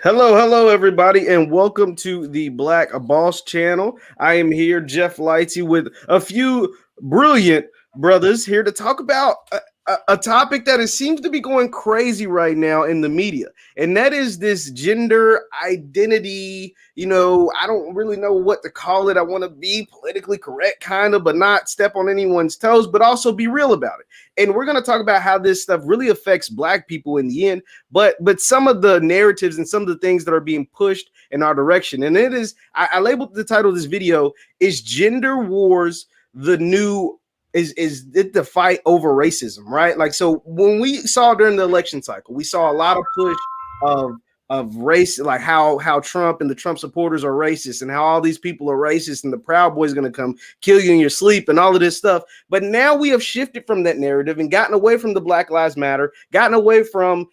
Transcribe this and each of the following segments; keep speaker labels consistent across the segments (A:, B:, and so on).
A: Hello, everybody, and welcome to the Black Boss channel. I am here, Jeff Lighty, with a few brilliant brothers here to talk about a topic that seems to be going crazy right now in the media, and that is this gender identity. I don't really know what to call it. I want to be politically correct, kind of, but not step on anyone's toes, but also be real about it. And we're going to talk about how this stuff really affects Black people in the end, but some of the narratives and some of the things that are being pushed in our direction. And it is, I labeled the title of this video, is Gender Wars the New, is it the fight over racism, right? Like, so when we saw during the election cycle, we saw a lot of push of race, like how Trump and the Trump supporters are racist and how all these people are racist and the Proud Boys going to come kill you in your sleep and all of this stuff. But now we have shifted from that narrative and gotten away from the Black Lives Matter, gotten away from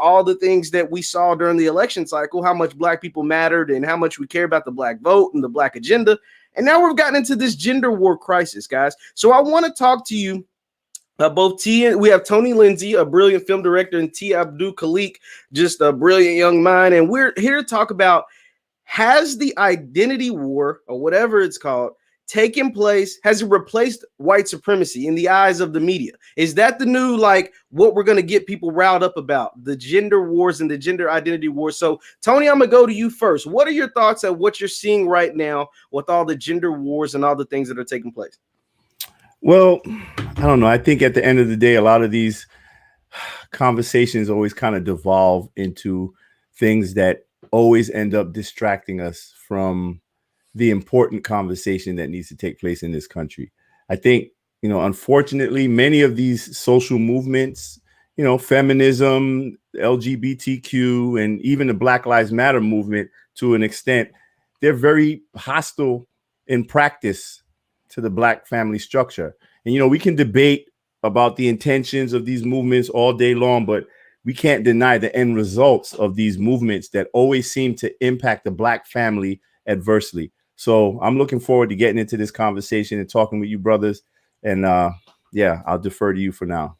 A: all the things that we saw during the election cycle, how much Black people mattered and how much we care about the Black vote and the Black agenda. And now we've gotten into this gender war crisis, guys. So I want to talk to you. Both T and we have Tony Lindsay, a brilliant film director, and T. Abdul Khalik, just a brilliant young mind. And we're here to talk about, has the identity war, or whatever it's called, taken place? Has it replaced white supremacy in the eyes of the media? Is that the new, like, what we're going to get people riled up about, the gender wars and the gender identity wars? So, Tony, I'm going to go to you first. What are your thoughts on what you're seeing right now with all the gender wars and all the things that are taking place?
B: Well, I don't know. I think at the end of the day, a lot of these conversations always kind of devolve into things that always end up distracting us from the important conversation that needs to take place in this country. I think, unfortunately, many of these social movements, feminism, LGBTQ, and even the Black Lives Matter movement, to an extent, they're very hostile in practice to the Black family structure. And, we can debate about the intentions of these movements all day long, but we can't deny the end results of these movements that always seem to impact the Black family adversely. So I'm looking forward to getting into this conversation and talking with you brothers. And I'll defer to you for now.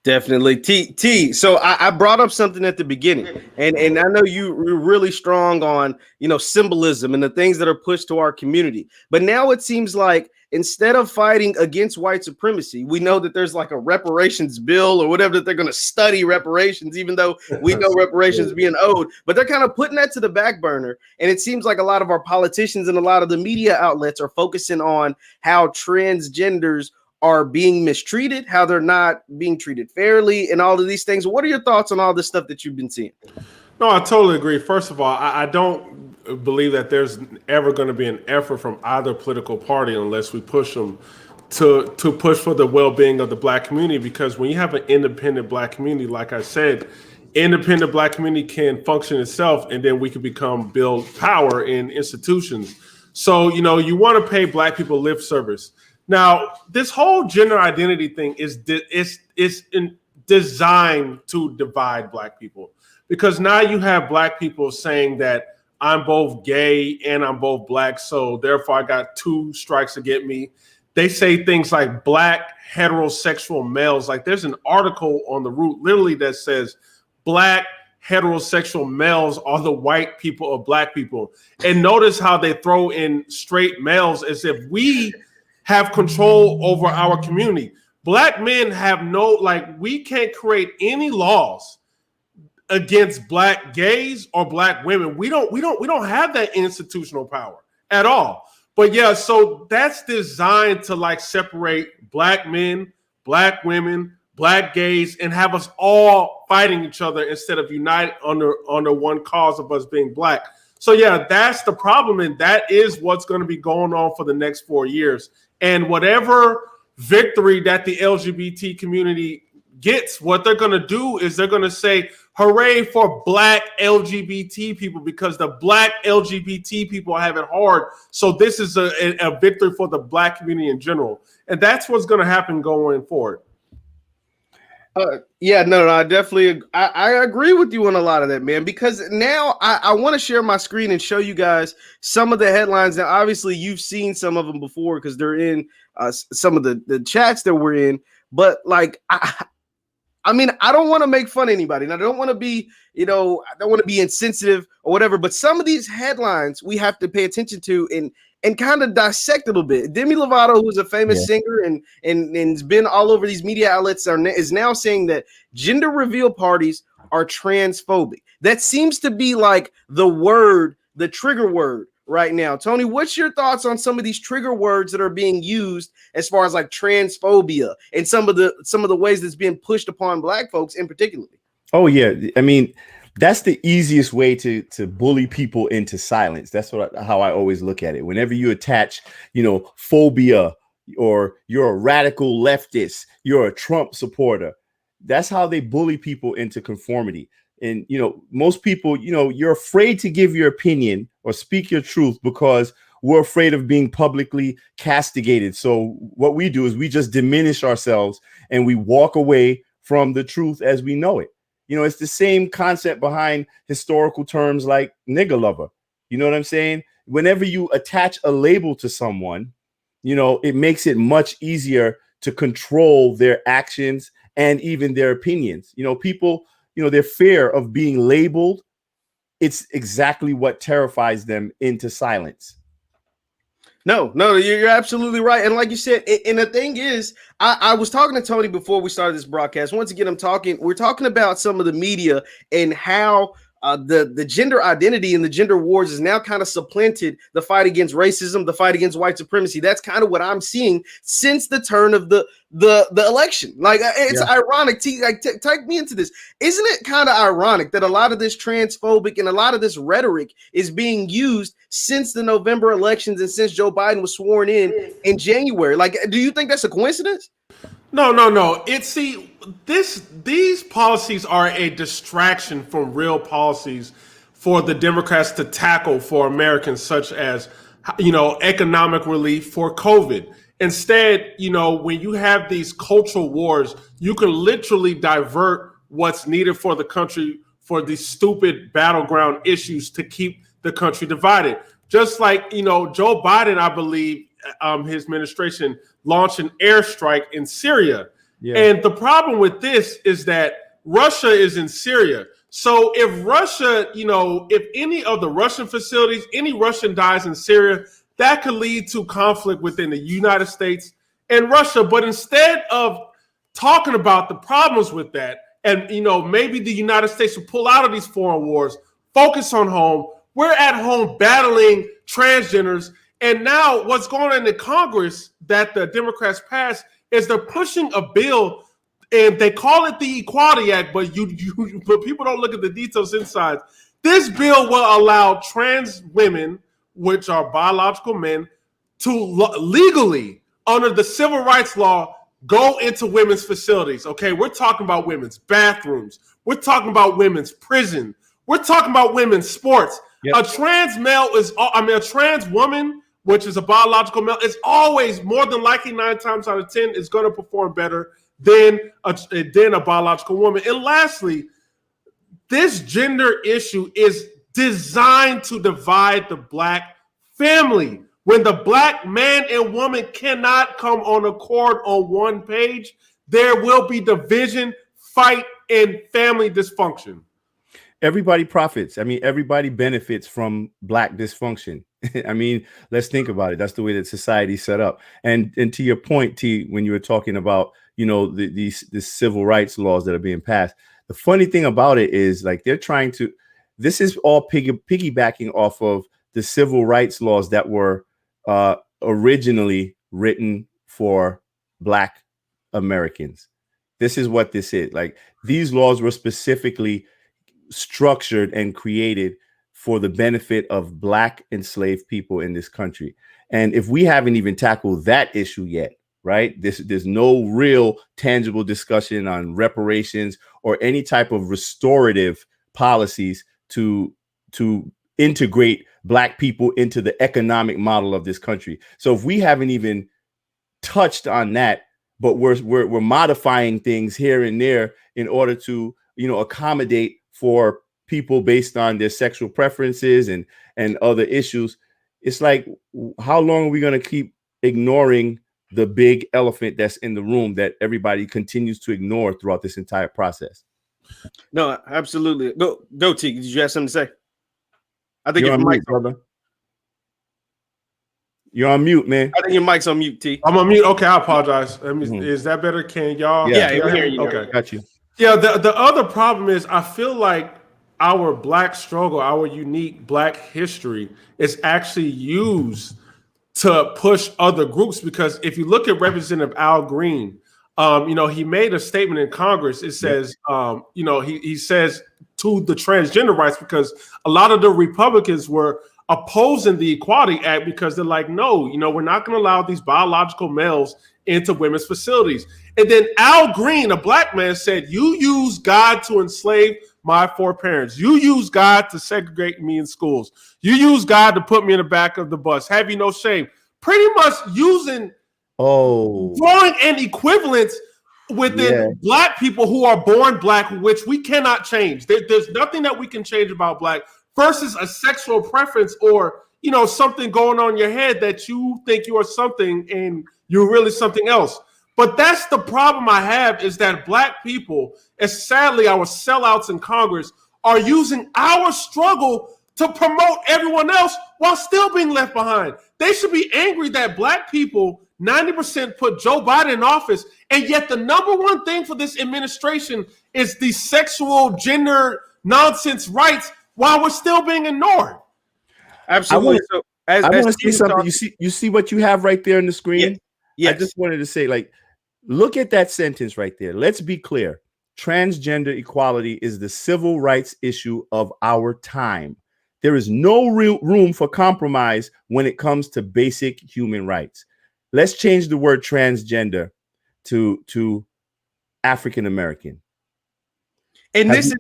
A: Definitely. T. So I brought up something at the beginning, and I know you're really strong on, symbolism and the things that are pushed to our community. But now it seems like instead of fighting against white supremacy, we know that there's like a reparations bill or whatever, that they're going to study reparations, even though we know reparations being owed, but they're kind of putting that to the back burner. And it seems like a lot of our politicians and a lot of the media outlets are focusing on how transgenders are being mistreated, how they're not being treated fairly, and all of these things. What are your thoughts on all this stuff that you've been seeing?
C: No, I totally agree. First of all, I don't believe that there's ever going to be an effort from either political party unless we push them to push for the well-being of the Black community. Because when you have an independent Black community, like I said, independent Black community can function itself, and then we can build power in institutions. So, you want to pay Black people lip service. Now, this whole gender identity thing is designed to divide Black people, because now you have Black people saying that I'm both gay and I'm both Black, so therefore I got two strikes against me. They say things like Black heterosexual males. Like, there's an article on The Root literally that says Black heterosexual males are the white people of Black people. And notice how they throw in straight males as if we have control over our community. Black men have we can't create any laws against Black gays or Black women. We don't have that institutional power at all. But yeah, so that's designed to separate Black men, Black women, Black gays, and have us all fighting each other instead of united under one cause of us being Black. So yeah, that's the problem, and that is what's going to be going on for the next 4 years. And whatever victory that the LGBT community gets, what they're going to do is they're going to say, hooray for Black LGBT people, because the Black LGBT people have it hard. So this is a victory for the Black community in general. And that's what's going to happen going forward.
A: No, I definitely, I agree with you on a lot of that, man, because now I want to share my screen and show you guys some of the headlines. Now, obviously you've seen some of them before because they're in some of the chats that we're in, but I mean, I don't want to make fun of anybody, and I don't want to be, I don't want to be insensitive or whatever. But some of these headlines we have to pay attention to and kind of dissect a little bit. Demi Lovato, who's a famous singer and's been all over these media outlets, is now saying that gender reveal parties are transphobic. That seems to be like the trigger word right now. Tony, what's your thoughts on some of these trigger words that are being used as far as like transphobia and some of the ways that's being pushed upon Black folks in particular?
B: Oh yeah, I mean, that's the easiest way to bully people into silence. That's how I always look at it. Whenever you attach, phobia, or you're a radical leftist, you're a Trump supporter, that's how they bully people into conformity. And most people, you're afraid to give your opinion or speak your truth because we're afraid of being publicly castigated. So what we do is we just diminish ourselves and we walk away from the truth as we know it. It's the same concept behind historical terms like nigger lover. You know what I'm saying? Whenever you attach a label to someone, it makes it much easier to control their actions and even their opinions. People, their fear of being labeled, it's exactly what terrifies them into silence.
A: No, you're absolutely right. And like you said, and the thing is, I was talking to Tony before we started this broadcast. Once again, we're talking about some of the media and how the gender identity and the gender wars is now kind of supplanted the fight against racism, the fight against white supremacy. That's kind of what I'm seeing since the turn of the election. Like, it's ironic. Take me into this. Isn't it kind of ironic that a lot of this transphobic and a lot of this rhetoric is being used since the November elections and since Joe Biden was sworn in January? Like, do you think that's a coincidence?
C: No. These policies are a distraction from real policies for the Democrats to tackle for Americans, such as, economic relief for COVID. Instead, when you have these cultural wars, you can literally divert what's needed for the country for these stupid battleground issues to keep the country divided. Just like, Joe Biden, I believe, his administration launched an airstrike in Syria. Yeah. And the problem with this is that Russia is in Syria. So if Russia, if any of the Russian facilities, any Russian dies in Syria, that could lead to conflict within the United States and Russia. But instead of talking about the problems with that, and maybe the United States will pull out of these foreign wars, focus on home. We're at home battling transgenders. And now what's going on in Congress that the Democrats passed is they're pushing a bill, and they call it the Equality Act, but but people don't look at the details inside. This bill will allow trans women, which are biological men, to legally, under the civil rights law, go into women's facilities. Okay, we're talking about women's bathrooms. We're talking about women's prison. We're talking about women's sports. Yep. A trans woman, which is a biological male, is always more than likely 9 times out of 10 is going to perform better than a biological woman. And lastly, this gender issue is designed to divide the Black family. When the Black man and woman cannot come on accord on one page, there will be division, fight, and family dysfunction.
B: Everybody profits. I mean, everybody benefits from Black dysfunction. I mean, let's think about it. That's the way that society's set up. And to your point, T, when you were talking about, these civil rights laws that are being passed, the funny thing about it is, like, they're trying to, this is all piggybacking off of the civil rights laws that were originally written for Black Americans. This is what this is. Like, these laws were specifically structured and created for the benefit of Black enslaved people in this country. And if we haven't even tackled that issue yet, right, there's no real tangible discussion on reparations or any type of restorative policies to integrate Black people into the economic model of this country. So if we haven't even touched on that, but we're modifying things here and there in order to, accommodate for people based on their sexual preferences and other issues, it's like, how long are we going to keep ignoring the big elephant that's in the room that everybody continues to ignore throughout this entire process.
A: No, absolutely. Go T. Did you have something to say? I think
B: You're
A: your
B: on
A: mic's
B: mute, brother. You're on mute, man.
A: I think your mic's on mute, T.
C: I'm on mute. Okay, I apologize. Is that better? Can y'all?
B: Yeah,
A: we're hearing you now.
C: Okay,
B: got you.
C: Yeah, the other problem is I feel like our black struggle, our unique black history is actually used to push other groups, because if you look at Representative Al Green, he made a statement in Congress. It says, he says to the transgender rights, because a lot of the Republicans were opposing the Equality Act because they're like, no, we're not going to allow these biological males into women's facilities. And then Al Green, a black man, said, you use God to enslave my four parents. You use God to segregate me in schools. You use God to put me in the back of the bus. Have you no shame? Pretty much using drawing an equivalence within black people who are born black, which we cannot change. There's nothing that we can change about black versus a sexual preference or something going on in your head that you think you are something and you're really something else. But that's the problem I have, is that black people, as sadly our sellouts in Congress, are using our struggle to promote everyone else while still being left behind. They should be angry that black people, 90% put Joe Biden in office, and yet the number one thing for this administration is the sexual gender nonsense rights while we're still being ignored.
A: Absolutely.
B: I want to say something. You see what you have right there on the screen?
A: Yes.
B: I just wanted to say, look at that sentence right there. Let's be clear. Transgender equality is the civil rights issue of our time. There is no real room for compromise when it comes to basic human rights. Let's change the word transgender to African American.
A: And this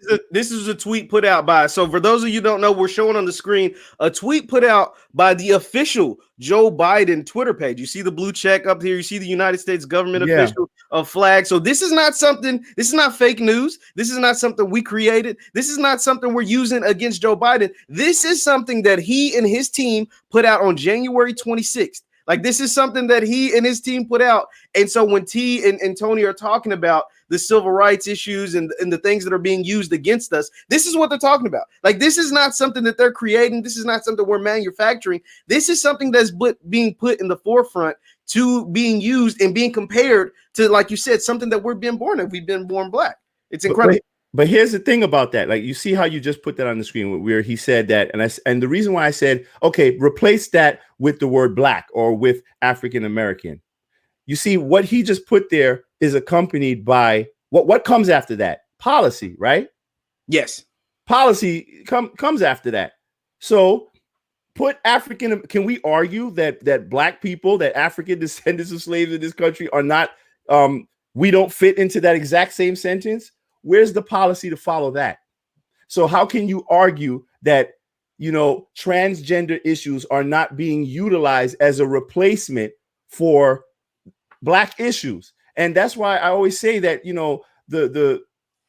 A: is a tweet put out by, so for those of you who don't know, we're showing on the screen a tweet put out by the official Joe Biden Twitter page. You see the blue check up here. You see the United States government official flag. So this is not fake news. This is not something we created. This is not something we're using against Joe Biden. This is something that he and his team put out on January 26th. This is something that he and his team put out. And so when T and Tony are talking about the civil rights issues and the things that are being used against us, this is what they're talking about. This is not something that they're creating. This is not something we're manufacturing. This is something that's being put in the forefront to being used and being compared to, like you said, something that we're being born in. We've been born black. It's incredible.
B: But here's the thing about that. You see how you just put that on the screen where he said that. And the reason why I said, okay, replace that with the word black or with African American. You see what he just put there is accompanied by what comes after that? Policy, right?
A: Yes.
B: Policy comes after that. So put African. Can we argue that black people, that African descendants of slaves in this country are not, we don't fit into that exact same sentence? Where's the policy to follow that? So how can you argue that, transgender issues are not being utilized as a replacement for black issues? And that's why I always say that,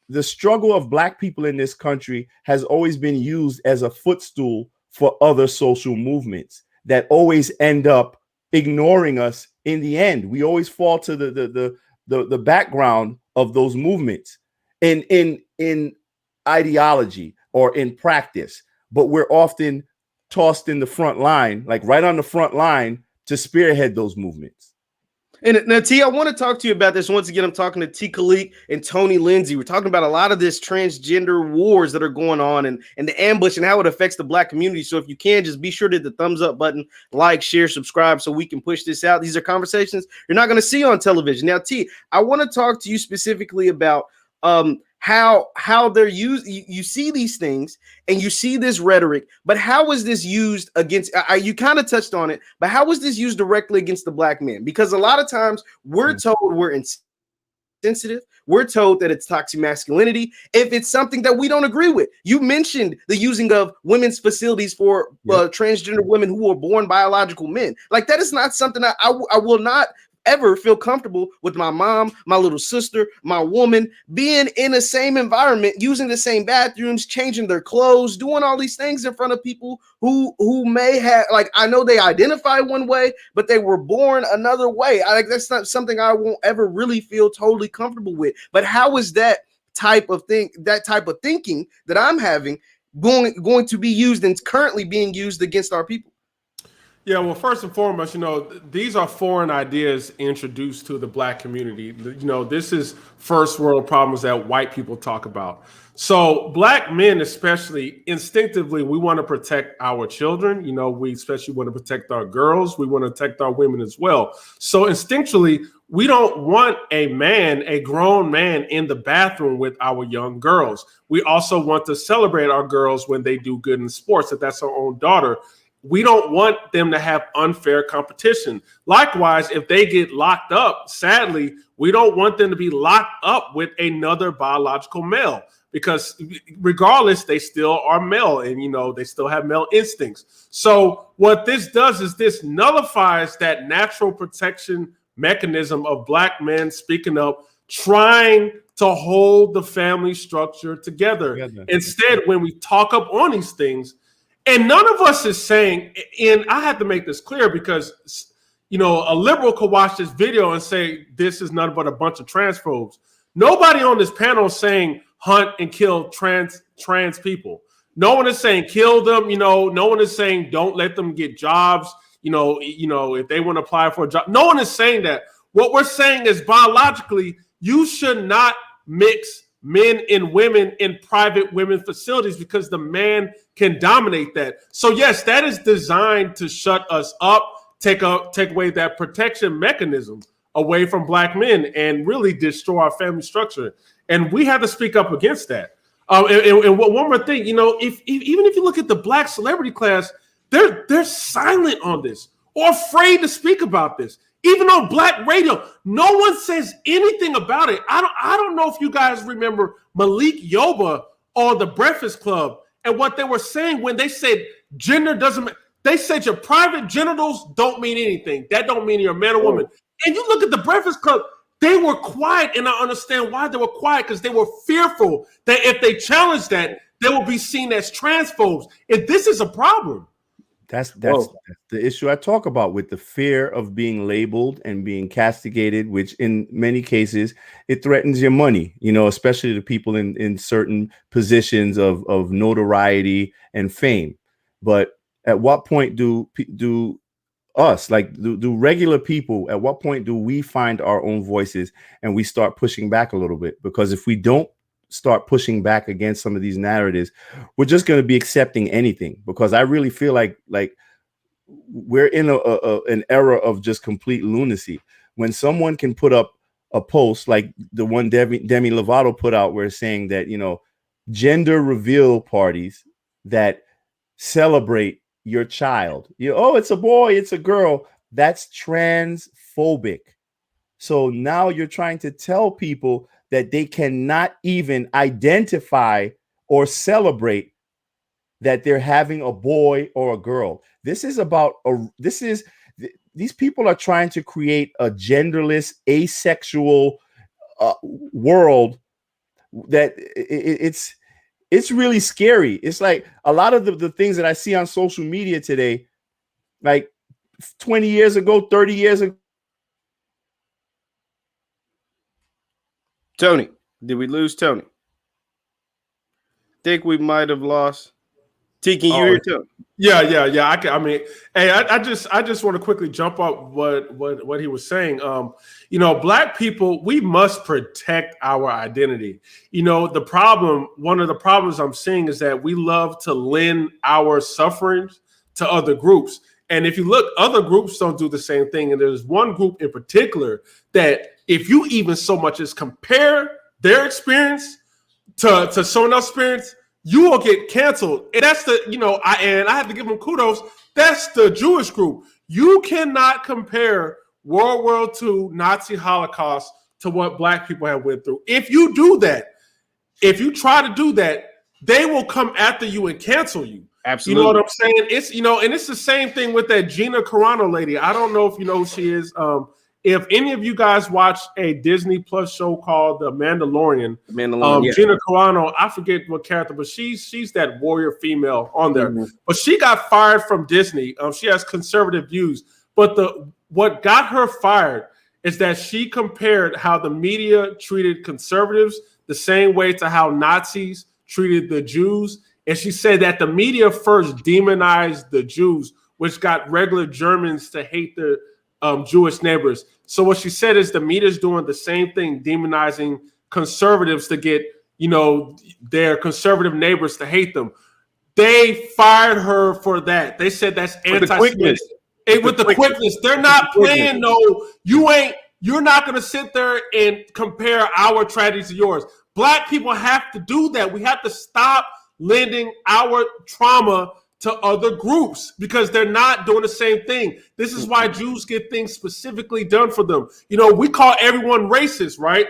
B: the struggle of black people in this country has always been used as a footstool for other social movements that always end up ignoring us in the end. We always fall to the background of those movements in ideology or in practice, but we're often tossed in the front line, right on the front line, to spearhead those movements.
A: And now, T, I want to talk to you about this. Once again, I'm talking to T. Khalik and Tony Lindsay. We're talking about a lot of this transgender wars that are going on and the ambush and how it affects the black community. So if you can, just be sure to hit the thumbs up button, like, share, subscribe, so we can push this out. These are conversations you're not going to see on television. Now, T, I want to talk to you specifically about how they're used. You see these things and you see this rhetoric, but how is this used against, you kind of touched on it, but how was this used directly against the black man? Because a lot of times we're told we're insensitive. We're told that it's toxic masculinity if it's something that we don't agree with. You mentioned the using of women's facilities for transgender women who were born biological men. That is not something I will not ever feel comfortable with my mom, my little sister, my woman being in the same environment, using the same bathrooms, changing their clothes, doing all these things in front of people who may have, like, I know they identify one way, but they were born another way. That's not something I won't ever really feel totally comfortable with. But how is that type of thinking that I'm having going to be used and currently being used against our people?
C: Yeah, well, first and foremost, these are foreign ideas introduced to the Black community. This is first world problems that white people talk about. So Black men, especially instinctively, we want to protect our children. We especially want to protect our girls. We want to protect our women as well. So instinctually, we don't want a grown man in the bathroom with our young girls. We also want to celebrate our girls when they do good in sports, if that's our own daughter. We don't want them to have unfair competition. Likewise, if they get locked up, sadly, we don't want them to be locked up with another biological male, because regardless, they still are male and, they still have male instincts. So what this does is this nullifies that natural protection mechanism of Black men speaking up, trying to hold the family structure together. Instead, when we talk up on these things, and none of us is saying, and I have to make this clear because, a liberal could watch this video and say, this is nothing but a bunch of transphobes. Nobody on this panel is saying hunt and kill trans people. No one is saying kill them. No one is saying don't let them get jobs. If they want to apply for a job, no one is saying that. What we're saying is biologically, you should not mix men and women in private women facilities because the man can dominate that. So yes, that is designed to shut us up, take away that protection mechanism away from Black men and really destroy our family structure. And we have to speak up against that. And one more thing, even if you look at the Black celebrity class, they're silent on this or afraid to speak about this. Even on Black radio, no one says anything about it. I don't know if you guys remember Malik Yoba on The Breakfast Club and what they were saying when they said gender doesn't. They said your private genitals don't mean anything. That don't mean you're a man or woman. And you look at The Breakfast Club, they were quiet, and I understand why they were quiet, because they were fearful that if they challenged that, they will be seen as transphobes. And this is a problem.
B: That's the issue I talk about, with the fear of being labeled and being castigated, which in many cases it threatens your money, especially the people in certain positions of notoriety and fame. But at what point do us, like do regular people, at what point do we find our own voices and we start pushing back a little bit? Because if we don't start pushing back against some of these narratives, we're just going to be accepting anything, because I really feel like we're in an era of just complete lunacy. When someone can put up a post like the one Demi Lovato put out, where it's saying that, gender reveal parties that celebrate your child, it's a boy, it's a girl, that's transphobic. So now you're trying to tell people that they cannot even identify or celebrate that they're having a boy or a girl. These people are trying to create a genderless, asexual world that it's really scary. It's like a lot of the things that I see on social media today, like 20 years ago, 30 years ago.
A: Tony, did we lose Tony? Think we might have lost. T, can you hear Tony?
C: Yeah. I just want to quickly jump up what he was saying. Black people, we must protect our identity. One of the problems I'm seeing is that we love to lend our sufferings to other groups. And if you look, other groups don't do the same thing. And there's one group in particular that if you even so much as compare their experience to someone else's experience, you will get canceled. And that's I have to give them kudos. That's the Jewish group. You cannot compare World War II, Nazi Holocaust to what Black people have went through. If you do that, if you try to do that, they will come after you and cancel you.
A: Absolutely.
C: You know what I'm saying? It's, and it's the same thing with that Gina Carano lady. I don't know if you know who she is. if any of you guys watch a Disney Plus show called The Mandalorian,
A: Mandalorian,
C: Gina Carano, I forget what character, but she's that warrior female on there.
A: Mm-hmm.
C: But she got fired from Disney. She has conservative views. But what got her fired is that she compared how the media treated conservatives the same way to how Nazis treated the Jews. And she said that the media first demonized the Jews, which got regular Germans to hate their Jewish neighbors. So what she said is the media is doing the same thing, demonizing conservatives to get, their conservative neighbors to hate them. They fired her for that. They said that's anti-Semitic. With the quickness. They're not playing you're not going to sit there and compare our tragedy to yours. Black people have to do that. We have to stop lending our trauma to other groups because they're not doing the same thing. This is why Jews get things specifically done for them. We call everyone racist, right?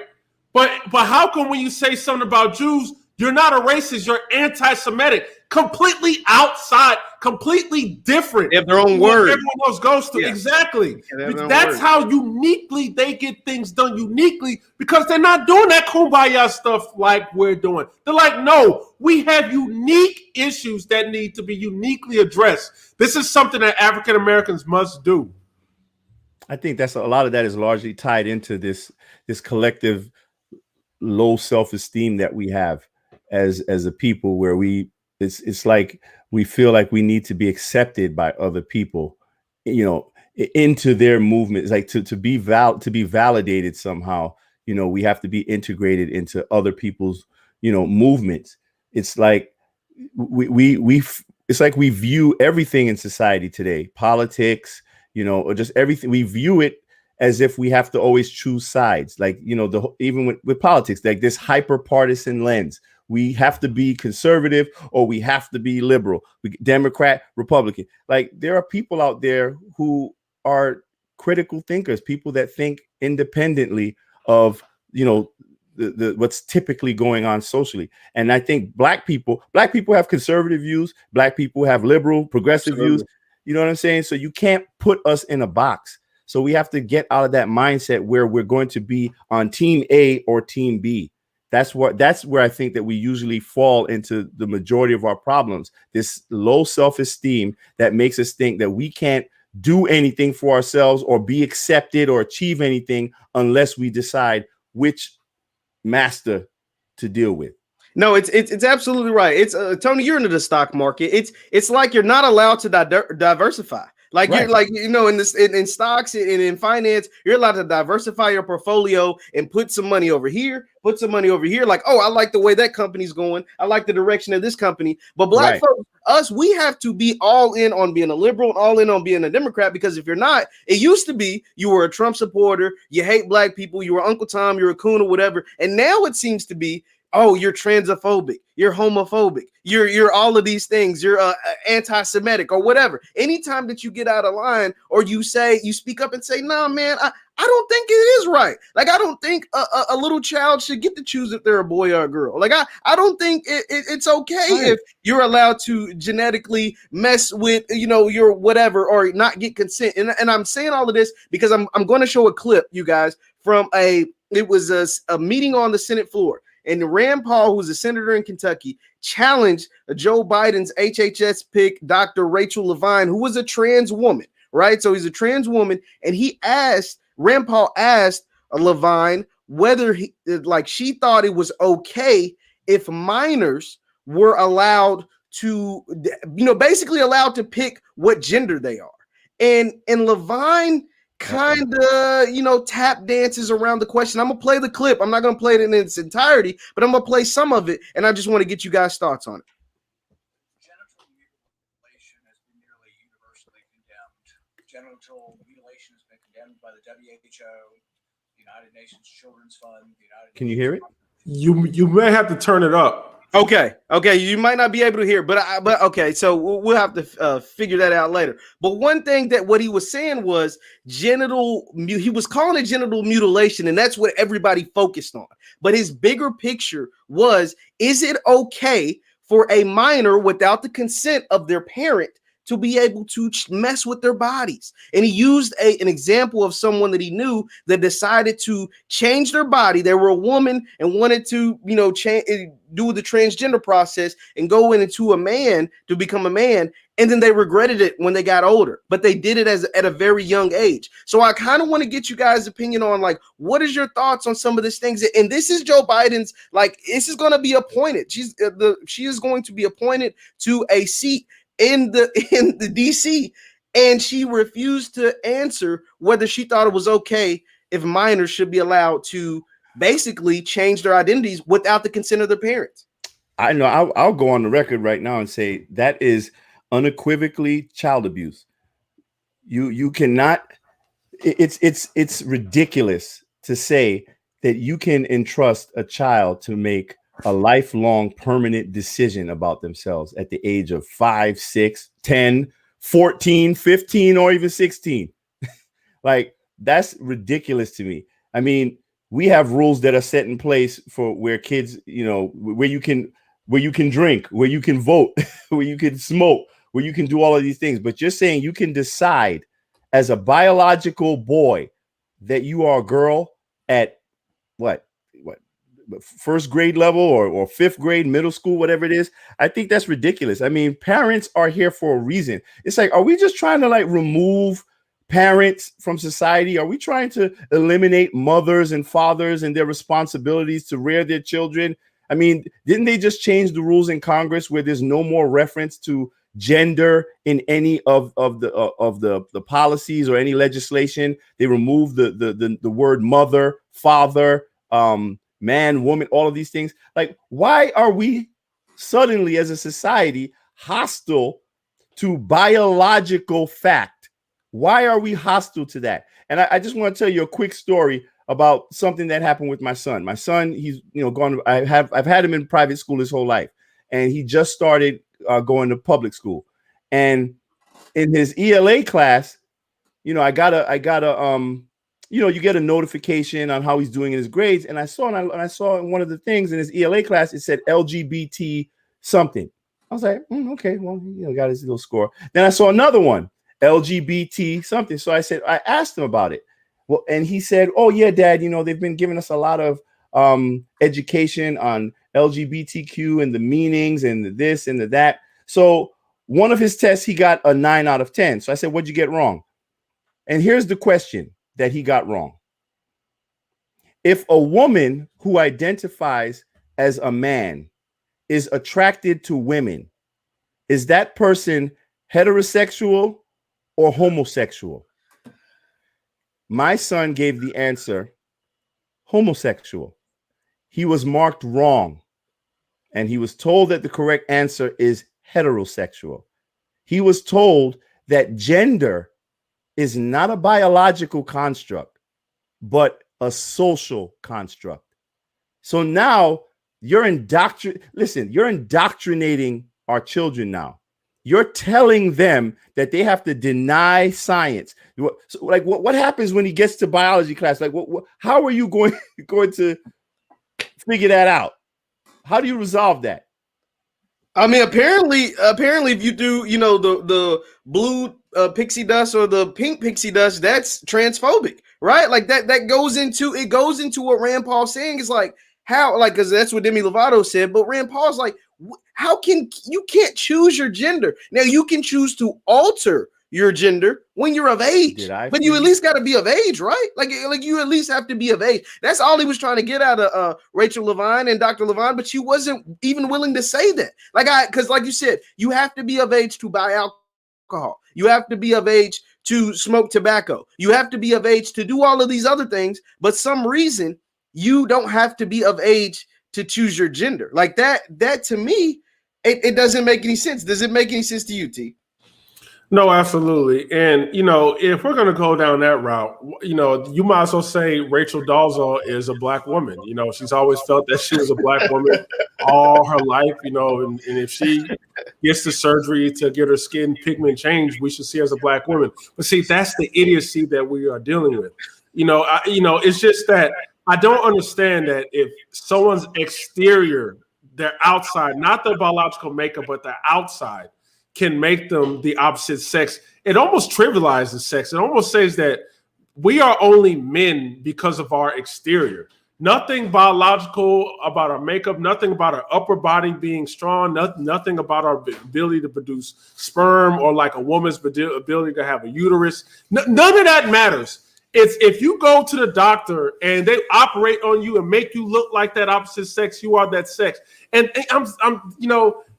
C: But how come when you say something about Jews, you're not a racist, you're anti-Semitic, completely outside, completely different.
A: They have their own word.
C: Everyone else goes to. Yeah. Exactly. That's how uniquely they get things done uniquely because they're not doing that kumbaya stuff like we're doing. They're like, no, we have unique issues that need to be uniquely addressed. This is something that African Americans must do.
B: I think that's a lot of that is largely tied into this collective low self-esteem that we have as a people, where it's like we feel like we need to be accepted by other people, into their movement. It's like to be validated somehow. We have to be integrated into other people's movements. It's like it's like we view everything in society today, politics, or just everything. We view it as if we have to always choose sides, like even with politics, like this hyper partisan lens. We have to be conservative or we have to be liberal, Democrat, Republican. Like there are people out there who are critical thinkers, people that think independently of what's typically going on socially. And I think black people have conservative views, black people have liberal, progressive views. You know what I'm saying? So you can't put us in a box. So we have to get out of that mindset where we're going to be on team A or team B. That's where I think that we usually fall into the majority of our problems. This low self-esteem that makes us think that we can't do anything for ourselves or be accepted or achieve anything unless we decide which master to deal with.
A: No, it's absolutely right. It's Tony, you're into the stock market. It's like you're not allowed to diversify. Like right. You're like, in stocks and in finance, you're allowed to diversify your portfolio and put some money over here, put some money over here. Like, oh, I like the way that company's going. I like the direction of this company. But black folks, we have to be all in on being a liberal, all in on being a Democrat, because if you're not, it used to be you were a Trump supporter, you hate black people, you were Uncle Tom, you're a coon or whatever. And now it seems to be, oh, you're transphobic, you're homophobic, you're all of these things, you're anti-Semitic or whatever. Anytime that you get out of line or you speak up and say, nah, man, I don't think it is right. Like, I don't think a little child should get to choose if they're a boy or a girl. Like, I don't think it's okay if you're allowed to genetically mess with, your whatever, or not get consent. And I'm saying all of this because I'm going to show a clip, you guys, from it was a meeting on the Senate floor. And Rand Paul, who's a senator in Kentucky, challenged Joe Biden's HHS pick, Dr. Rachel Levine, who was a trans woman, right? So he's a trans woman. And Rand Paul asked Levine whether she thought it was okay if minors were allowed to, basically allowed to pick what gender they are. And Levine kind of, tap dances around the question. I'm going to play the clip. I'm not going to play it in its entirety, but I'm going to play some of it. And I just want to get you guys' thoughts on it.
D: Genital mutilation has been nearly universally condemned. Genital mutilation has been condemned by the WHO, the United Nations Children's Fund, the United
B: Can you hear it?
C: You may have to turn it up.
A: Okay. You might not be able to hear, but okay. So we'll have to figure that out later. But one thing that what he was saying was he was calling it genital mutilation, and that's what everybody focused on. But his bigger picture was, is it okay for a minor without the consent of their parent to be able to mess with their bodies. And he used an example of someone that he knew that decided to change their body. They were a woman and wanted to, do the transgender process and go into a man to become a man. And then they regretted it when they got older, but they did it at a very young age. So I kind of want to get you guys' opinion on, like, what is your thoughts on some of these things? And this is Joe Biden's, like, this is going to be appointed. She is going to be appointed to a seat in the DC, and she refused to answer whether she thought it was okay if minors should be allowed to basically change their identities without the consent of their parents.
B: I know I'll go on the record right now and say that is unequivocally child abuse. You cannot. It's ridiculous to say that you can entrust a child to make a lifelong permanent decision about themselves at the age of 5, 6, 10, 14, 15, or even 16. Like, that's ridiculous to me. I mean, we have rules that are set in place for where kids, where you can drink, where you can vote, where you can smoke, where you can do all of these things. But you're saying you can decide as a biological boy that you are a girl at what first grade level or fifth grade, middle school, whatever it is. I think that's ridiculous. I mean, parents are here for a reason. It's like, are we just trying to like remove parents from society? Are we trying to eliminate mothers and fathers and their responsibilities to rear their children? I mean, didn't they just change the rules in Congress where there's no more reference to gender in any of the policies or any legislation? They removed the word mother, father, man, woman, all of these things. Like, why are we suddenly as a society hostile to biological fact? Why are we hostile to that? And I just want to tell you a quick story about something that happened with my son. My son, he's gone. I've had him in private school his whole life, and he just started going to public school. And in his ELA class, I got a you get a notification on how he's doing in his grades. And I saw in one of the things in his ELA class, it said LGBT something. I was like, okay, well, got his little score. Then I saw another one, LGBT something. So I asked him about it. Well, and he said, oh yeah, Dad, they've been giving us a lot of education on LGBTQ and the meanings and the this and the that. So one of his tests, he got a 9 out of 10. So I said, what'd you get wrong? And here's the question that he got wrong. If a woman who identifies as a man is attracted to women, is that person heterosexual or homosexual? My son gave the answer homosexual. He was marked wrong, and he was told that the correct answer is heterosexual. He was told that gender is not a biological construct, but a social construct. So now you're indoctrinating our children now. You're telling them that they have to deny science. So, like, what happens when he gets to biology class? Like, how are you going to figure that out? How do you resolve that?
A: I mean, apparently, if you do, the blue pixie dust or the pink pixie dust, that's transphobic, right? Like that goes into what Rand Paul's saying is like, how, like, because that's what Demi Lovato said. But Rand Paul's like, how can you can't choose your gender? Now you can choose to alter your gender when you're of age, but you at least got to be of age, right? Like you at least have to be of age. That's all he was trying to get out of Rachel Levine and Dr. Levine, but she wasn't even willing to say that. Because like you said, you have to be of age to buy alcohol. You have to be of age to smoke tobacco. You have to be of age to do all of these other things, but some reason you don't have to be of age to choose your gender. Like that to me, it doesn't make any sense. Does it make any sense to you, T?
C: No, absolutely. And, if we're going to go down that route, you might as well say Rachel Dolezal is a Black woman. She's always felt that she was a Black woman all her life, and if she gets the surgery to get her skin pigment changed, we should see her as a Black woman. But see, that's the idiocy that we are dealing with. It's just that I don't understand that if someone's exterior, their outside, not their biological makeup, but their outside, can make them the opposite sex. It almost trivializes sex. It almost says that we are only men because of our exterior. Nothing biological about our makeup, nothing about our upper body being strong, nothing about our ability to produce sperm or like a woman's ability to have a uterus. None of that matters. It's if you go to the doctor and they operate on you and make you look like that opposite sex, you are that sex. And I'm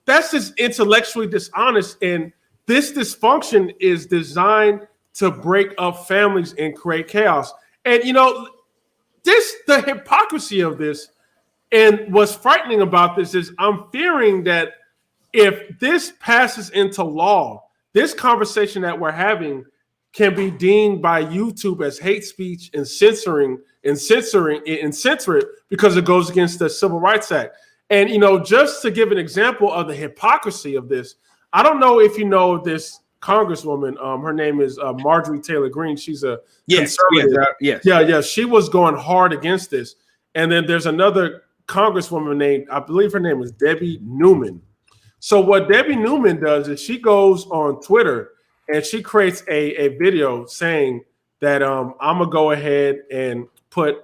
C: that's just intellectually dishonest. And this dysfunction is designed to break up families and create chaos. And the hypocrisy of this, and what's frightening about this is I'm fearing that if this passes into law, this conversation that we're having can be deemed by YouTube as hate speech and censor it because it goes against the Civil Rights Act. And just to give an example of the hypocrisy of this, I don't know if you know this Congresswoman. Her name is Marjorie Taylor Greene. She's a conservative. Yes. She was going hard against this. And then there's another Congresswoman named, I believe her name is Debbie Newman. So what Debbie Newman does is she goes on Twitter and she creates a video saying that I'm gonna go ahead and put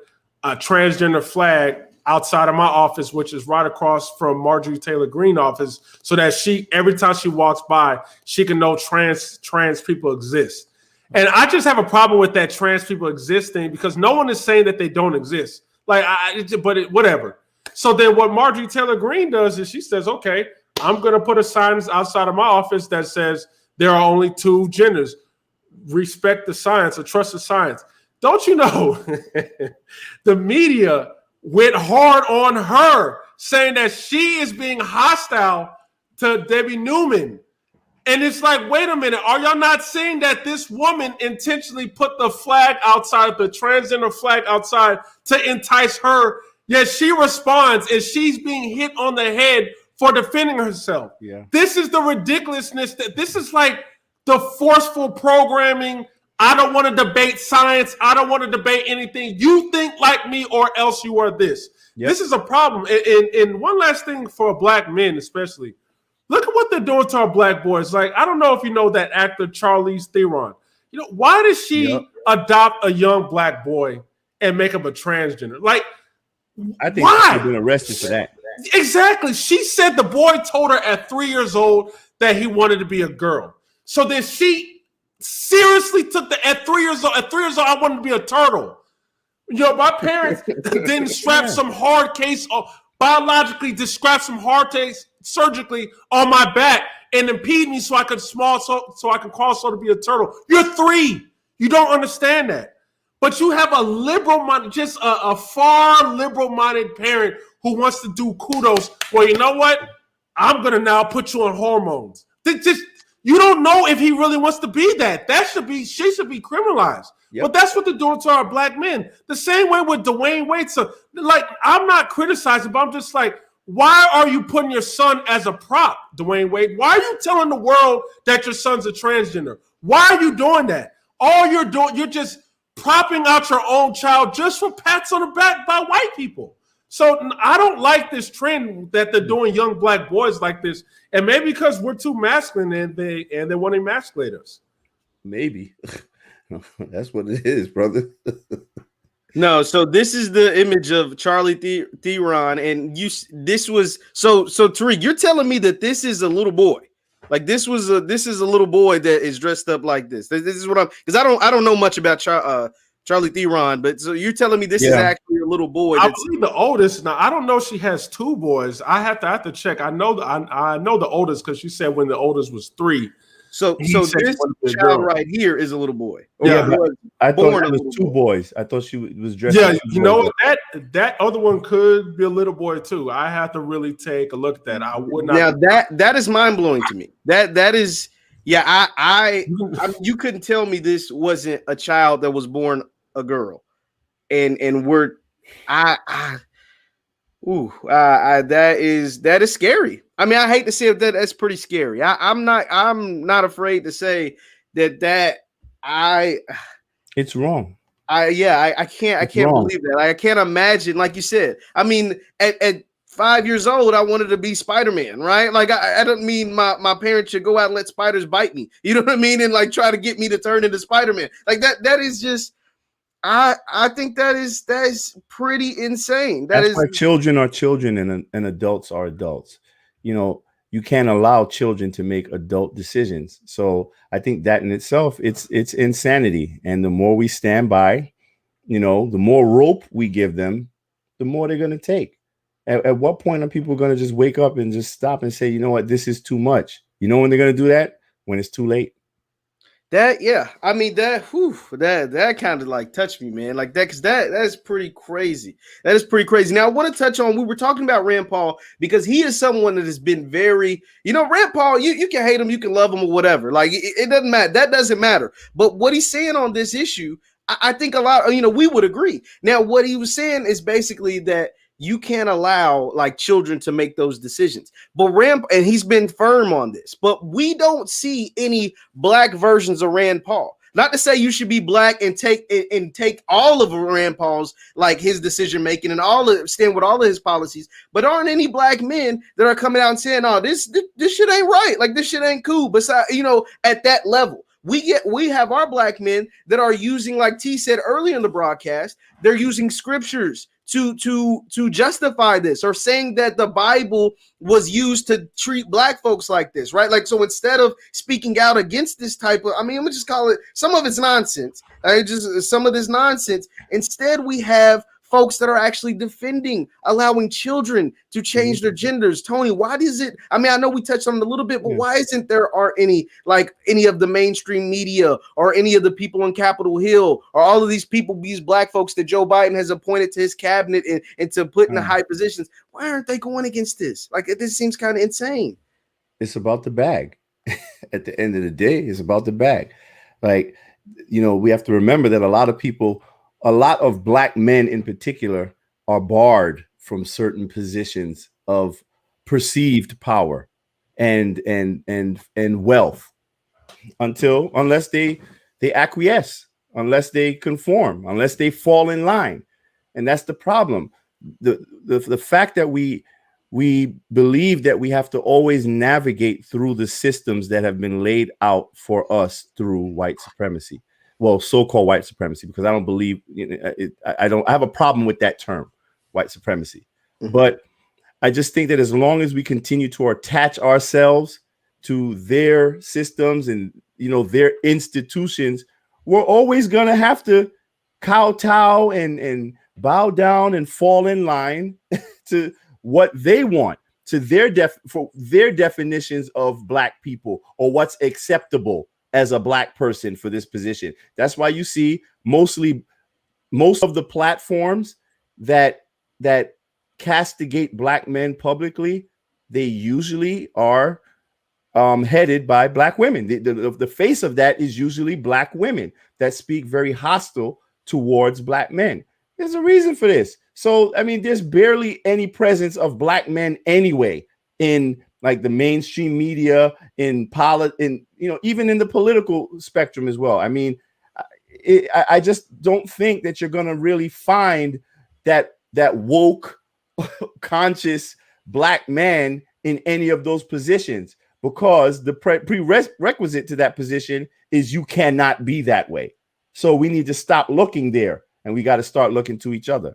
C: a transgender flag outside of my office, which is right across from Marjorie Taylor Greene office, so that every time she walks by, she can know trans people exist. And I just have a problem with that trans people exist thing because no one is saying that they don't exist. Whatever. So then what Marjorie Taylor Greene does is she says, okay, I'm going to put a sign outside of my office that says there are only two genders. Respect the science or trust the science. Don't you know the media went hard on her, saying that she is being hostile to Debbie Newman. And it's like, wait a minute, are y'all not seeing that this woman intentionally put the flag outside, the transgender flag outside to entice her? Yet she responds and she's being hit on the head for defending herself.
B: Yeah.
C: This is the ridiculousness this is like the forceful programming. I don't want to debate science. I don't want to debate anything. You think like me or else you are this. Yep. This is a problem. And one last thing for black men especially. Look at what they're doing to our black boys. Like, I don't know if you know that actor Charlize Theron. Why does she adopt a young black boy and make him a transgender? Like,
B: I think she's been arrested for that.
C: Exactly. She said the boy told her at 3 years old that he wanted to be a girl. So then she seriously took at 3 years old. At 3 years old, I wanted to be a turtle. My parents didn't strap some hard case, biologically strap some hard case surgically on my back and impede me so I could cause to be a turtle. You're 3. You don't understand that. But you have a liberal-minded, just a far liberal-minded parent who wants to do kudos. Well, you know what? I'm going to now put you on hormones. You don't know if he really wants to be that. She should be criminalized. Yep. But that's what they're doing to our black men. The same way with Dwayne Wade. So, I'm not criticizing, but I'm just like, why are you putting your son as a prop, Dwayne Wade? Why are you telling the world that your son's a transgender? Why are you doing that? All you're doing, you're just propping out your own child just for pats on the back by white people. So I don't like this trend that they're doing young black boys like this. And maybe because we're too masculine and they want to emasculate us.
B: Maybe. That's what it is, brother.
A: No, so this is the image of Charlie Theron, and this was so Tariq, you're telling me that this is a little boy. Like this is a little boy that is dressed up like this. This is what because I don't know much about Charlie Theron, but so you're telling me this is actually a little boy.
C: I believe the oldest. Now I don't know if she has 2 boys. I have to check. I know the oldest because she said when the oldest was 3.
A: So this child right here is a little boy.
B: I thought it was 2 boys. I thought she was dressed.
C: Yeah, you know what? That other one could be a little boy too. I have to really take a look at that. I would not.
A: Now that is mind blowing to me. That is I you couldn't tell me this wasn't a child that was born a girl, and that is scary. I mean, I hate to say it, that's pretty scary. I'm not afraid to say that
B: it's wrong.
A: I can't believe that. I can't imagine, like you said. I mean, at 5 years old, I wanted to be Spider-Man, right? Like I don't mean my parents should go out and let spiders bite me. You know what I mean? And like try to get me to turn into Spider-Man. Like that is just I think that is pretty insane.
B: That's why children are children and adults are adults. You know, you can't allow children to make adult decisions. So I think that in itself, it's insanity. And the more we stand by, you know, the more rope we give them, the more they're going to take. At what point are people going to just wake up and just stop and say, you know what, this is too much? You know when they're going to do that? When it's too late.
A: I mean that kind of like touched me, man. Like that, because that is pretty crazy. That is pretty crazy. Now I want to touch on, we were talking about Rand Paul because he is someone that has been very, you know, Rand Paul, you can hate him, you can love him or whatever. Like it doesn't matter. That doesn't matter. But what he's saying on this issue, I think a lot, you know, we would agree. Now, what he was saying is basically that you can't allow like children to make those decisions. But and he's been firm on this, but we don't see any black versions of Rand Paul. Not to say you should be black and take all of Rand Paul's, like his decision making and stand with all of his policies, but aren't any black men that are coming out and saying, "Oh, this shit ain't right. Like this shit ain't cool." Besides, you know, at that level. We have our black men that are using, like T said earlier in the broadcast, they're using scriptures to justify this, or saying that the Bible was used to treat black folks like this, right? Like, so instead of speaking out against this type of, I mean, let me just call it, some of it's nonsense. Some of this nonsense. Instead, we have folks that are actually defending allowing children to change their genders. Tony, why does it? I mean, I know we touched on it a little bit, but why isn't there any of the mainstream media or any of the people on Capitol Hill or all of these people, these black folks that Joe Biden has appointed to his cabinet and to put in the high positions? Why aren't they going against this? Like, this seems kind of insane.
B: It's about the bag. At the end of the day, it's about the bag. Like, you know, we have to remember that a lot of black men in particular are barred from certain positions of perceived power and wealth unless they acquiesce, unless they conform, unless they fall in line. And that's the problem. The fact that we believe that we have to always navigate through the systems that have been laid out for us through white supremacy. Well, so-called white supremacy, because I don't believe, I have a problem with that term, white supremacy. Mm-hmm. But I just think that as long as we continue to attach ourselves to their systems and, you know, their institutions, we're always going to have to kowtow and bow down and fall in line to what they want, to for their definitions of black people or what's acceptable as a black person for this position. That's why you see most of the platforms that castigate black men publicly, they usually are headed by black women. The face of that is usually black women that speak very hostile towards black men. There's a reason for this. So, I mean, there's barely any presence of black men anyway in like the mainstream media, in you know, even in the political spectrum as well. I mean, I just don't think that you're going to really find that woke, conscious black man in any of those positions, because the prerequisite to that position is you cannot be that way. So we need to stop looking there, and we got to start looking to each other.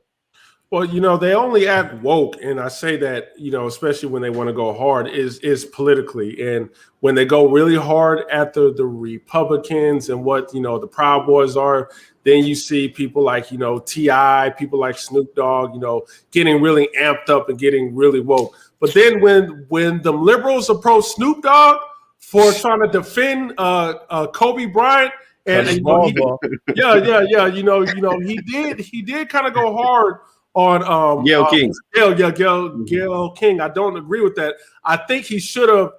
C: Well, you know, they only act woke, and I say that, you know, especially when they want to go hard, is politically. And when they go really hard at the Republicans and what, you know, the Proud Boys are, then you see people like, you know, T.I., people like Snoop Dogg, you know, getting really amped up and getting really woke. But then when the liberals approach Snoop Dogg for trying to defend Kobe Bryant, and you know, you know, he did kind of go hard on
A: Gayle King.
C: Gayle King. I don't agree with that. I think he should have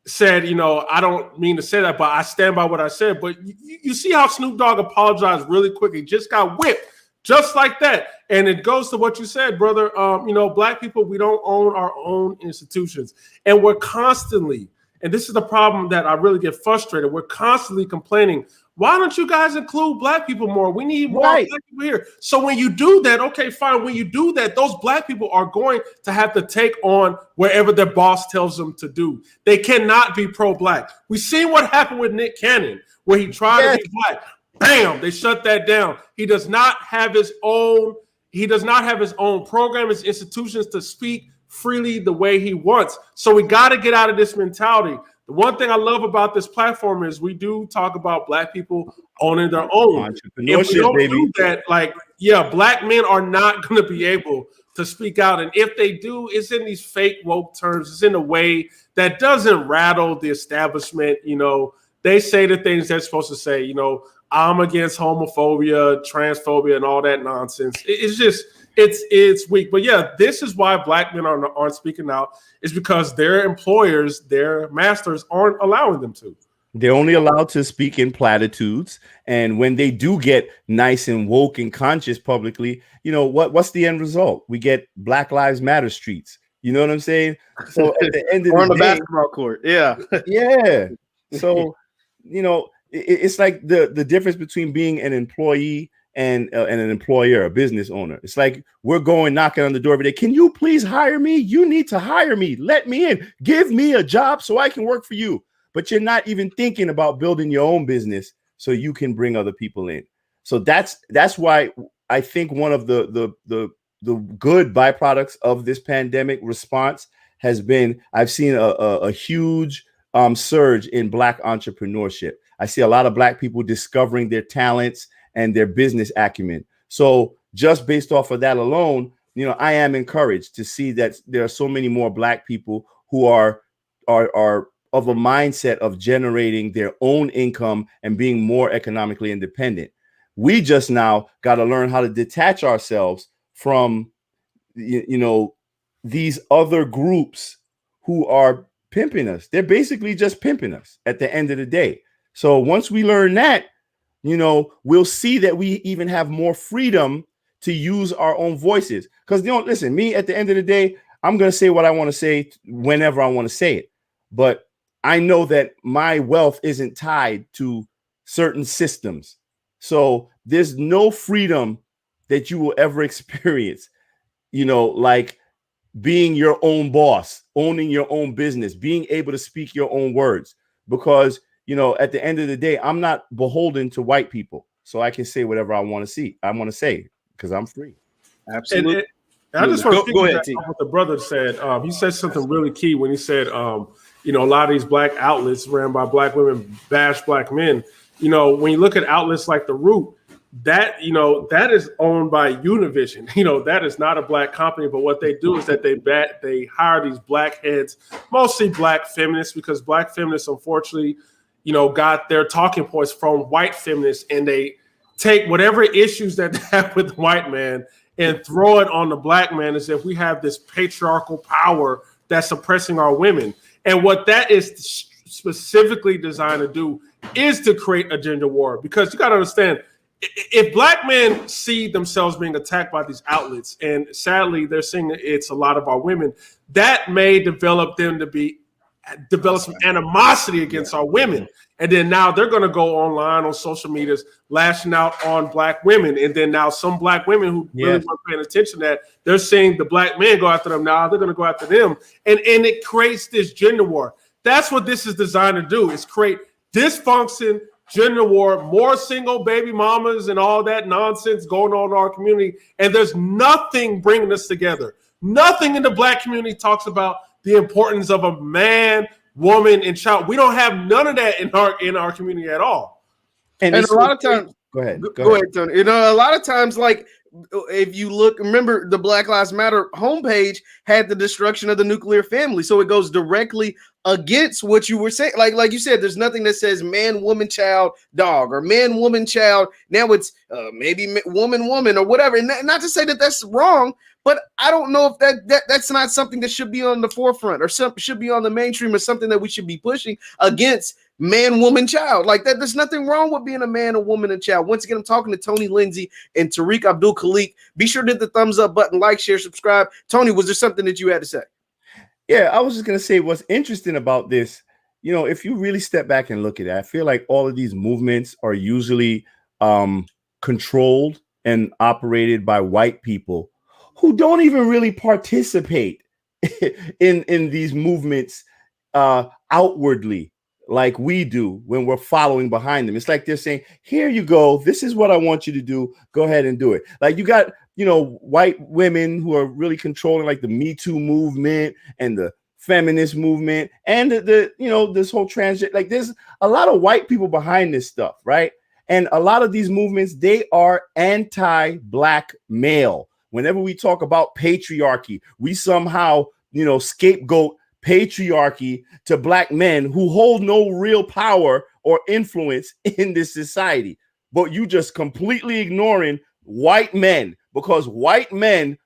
C: said, you know, I don't mean to say that, but I stand by what I said. But you see how Snoop Dogg apologized really quick. He just got whipped just like that. And it goes to what you said, brother. You know, black people, we don't own our own institutions. And we're constantly, and this is the problem that I really get frustrated, we're constantly complaining Why don't you guys include black people more? We need more
B: Right.
C: black people here. So when you do that, okay, fine. When you do that, those black people are going to have to take on wherever their boss tells them to do. They cannot be pro-black. We seen what happened with Nick Cannon, where he tried to be black. Bam, they shut that down. He does not have his own. He does not have his own program, his institutions to speak freely the way he wants. So we got to get out of this mentality. The one thing I love about this platform is we do talk about black people owning their own. If we don't do that, like, yeah, black men are not going to be able to speak out. And if they do, it's in these fake woke terms. It's in a way that doesn't rattle the establishment. You know, they say the things they're supposed to say. You know, I'm against homophobia, transphobia, and all that nonsense. It's just, it's weak. But yeah, this is why black men aren't speaking out. Is because their employers, their masters aren't allowing them to.
B: They're only allowed to speak in platitudes. And when they do get nice and woke and conscious publicly, you know, what's the end result? We get Black Lives Matter streets. You know what I'm saying? So at the end of
A: on
B: the
A: the
B: day,
A: basketball court. Yeah.
B: Yeah. So, you know, it's like the difference between being an employee and an employer, a business owner. It's like we're going knocking on the door every day. Can you please hire me? You need to hire me. Let me in. Give me a job so I can work for you. But you're not even thinking about building your own business so you can bring other people in. So that's why I think one of the good byproducts of this pandemic response has been I've seen a huge surge in Black entrepreneurship. I see a lot of Black people discovering their talents and their business acumen. So just based off of that alone, you know, I am encouraged to see that there are so many more Black people who are of a mindset of generating their own income and being more economically independent. We just now got to learn how to detach ourselves from, you know, these other groups who are pimping us. They're basically just pimping us at the end of the day. So once we learn that, you know, we'll see that we even have more freedom to use our own voices. Because, you know, listen, me at the end of the day, I'm going to say what I want to say whenever I want to say it. But I know that my wealth isn't tied to certain systems. So there's no freedom that you will ever experience, you know, like being your own boss, owning your own business, being able to speak your own words. Because, you know, at the end of the day, I'm not beholden to white people. So I can say whatever I want to say because I'm free.
A: Absolutely.
C: And I just want to
A: go ahead, T.
C: what the brother said. He said something really key when he said, you know, a lot of these black outlets ran by black women bash black men. You know, when you look at outlets like The Root, that, you know, that is owned by Univision. You know, that is not a black company, but what they do is that they hire these black heads, mostly black feminists, because black feminists, unfortunately, you know, got their talking points from white feminists, and they take whatever issues that they have with the white man and throw it on the black man as if we have this patriarchal power that's suppressing our women. And what that is specifically designed to do is to create a gender war, because you got to understand, if black men see themselves being attacked by these outlets, and sadly they're seeing it's a lot of our women, that may develop some animosity against our women. And then now they're going to go online on social medias lashing out on black women. And then now some black women who really weren't paying attention to that, they're seeing the black men go after them. Now they're going to go after them. And it creates this gender war. That's what this is designed to do, is create dysfunction, gender war, more single baby mamas and all that nonsense going on in our community. And there's nothing bringing us together. Nothing in the black community talks about the importance of a man, woman, and child. We don't have none of that in our community at all.
A: And a lot of times,
B: go ahead,
A: Tony. You know, a lot of times, like, if you look, remember the Black Lives Matter homepage had the destruction of the nuclear family, so it goes directly against what you were saying. Like you said, there's nothing that says man, woman, child, dog, or man, woman, child. Now it's maybe woman, woman, or whatever. And not to say that that's wrong, but I don't know if that's not something that should be on the forefront or should be on the mainstream, or something that we should be pushing against man, woman, child. Like that, there's nothing wrong with being a man, a woman, and child. Once again, I'm talking to Tony Lindsay and Tariq Abdul Khalik. Be sure to hit the thumbs up button, like, share, subscribe. Tony, was there something that you had to say?
B: Yeah, I was just going to say what's interesting about this you know, if you really step back and look at it, I feel like all of these movements are usually controlled and operated by white people who don't even really participate in these movements outwardly like we do when we're following behind them. It's like they're saying, here you go, this is what I want you to do, go ahead and do it. Like you got, you know, white women who are really controlling like the Me Too movement and the feminist movement and the you know, this whole transgender, like there's a lot of white people behind this stuff, right? And a lot of these movements, they are anti-black male. Whenever we talk about patriarchy, we somehow, you know, scapegoat patriarchy to black men who hold no real power or influence in this society. But you just completely ignoring white men, because white men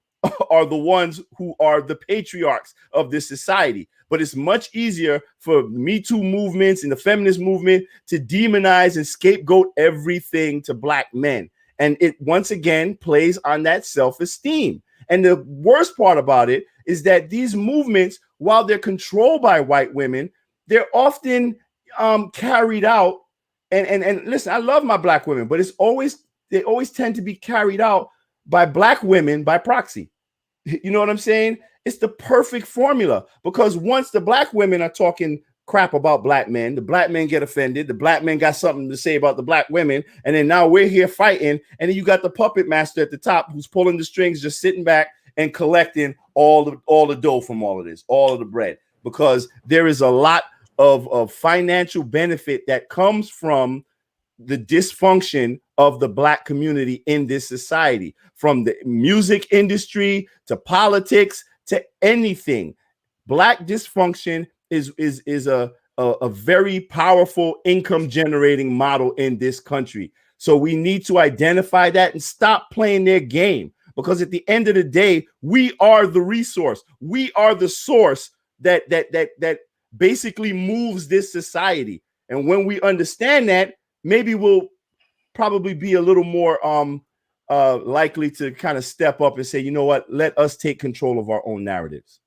B: are the ones who are the patriarchs of this society. But it's much easier for the Me Too movements and the feminist movement to demonize and scapegoat everything to black men. And it once again plays on that self-esteem. And the worst part about it is that these movements, while they're controlled by white women, they're often carried out. And listen, I love my black women, but they always tend to be carried out by black women by proxy. You know what I'm saying? It's the perfect formula, because once the black women are talking crap about black men, the black men get offended, the black men got something to say about the black women, and then now we're here fighting, and then you got the puppet master at the top who's pulling the strings, just sitting back and collecting all the dough from all of this, all of the bread, because there is a lot of financial benefit that comes from the dysfunction of the black community in this society, from the music industry to politics to anything. Black dysfunction is a very powerful income generating model in this country. So we need to identify that and stop playing their game, because at the end of the day, we are the resource. We are the source that basically moves this society. And when we understand that, maybe we'll probably be a little more likely to kind of step up and say, you know what, let us take control of our own narratives.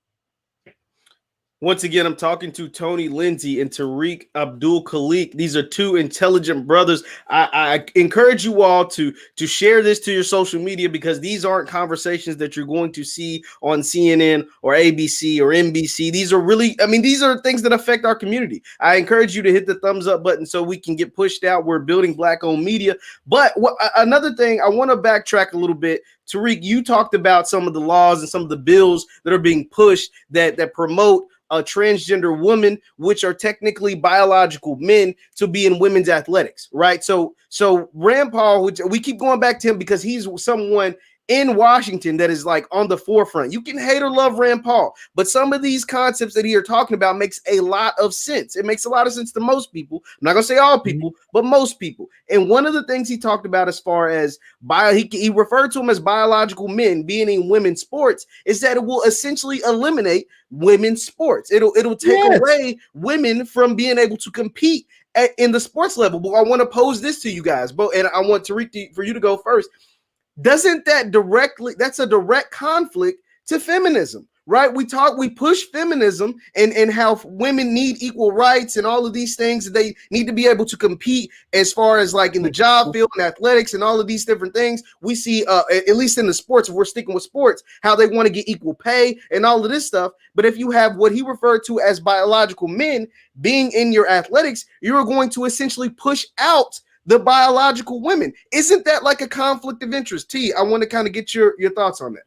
A: Once again, I'm talking to Tony Lindsay and Tariq Abdul Khalik. These are two intelligent brothers. I encourage you all to share this to your social media, because these aren't conversations that you're going to see on CNN or ABC or NBC. These are really, I mean, these are things that affect our community. I encourage you to hit the thumbs up button so we can get pushed out. We're building Black-owned media. But another thing, I want to backtrack a little bit. Tariq, you talked about some of the laws and some of the bills that are being pushed that promote a transgender woman, which are technically biological men, to be in women's athletics, right? So Rand Paul, which we keep going back to him because he's someone in Washington that is like on the forefront. You can hate or love Rand Paul, but some of these concepts that he are talking about makes a lot of sense. It makes a lot of sense to most people. I'm not gonna say all people, but most people. And one of the things he talked about as far as he referred to them as biological men being in women's sports is that it will essentially eliminate women's sports. It'll take away women from being able to compete in the sports level. But I want to pose this to you guys, and I want Tariq for you to go first. Doesn't that that's a direct conflict to feminism, right? We push feminism and how women need equal rights and all of these things. They need to be able to compete as far as like in the job field and athletics and all of these different things. We see, at least in the sports, if we're sticking with sports, how they want to get equal pay and all of this stuff. But if you have what he referred to as biological men being in your athletics, you're going to essentially push out the biological women. Isn't that like a conflict of interest? T, I want to kind of get your thoughts on that.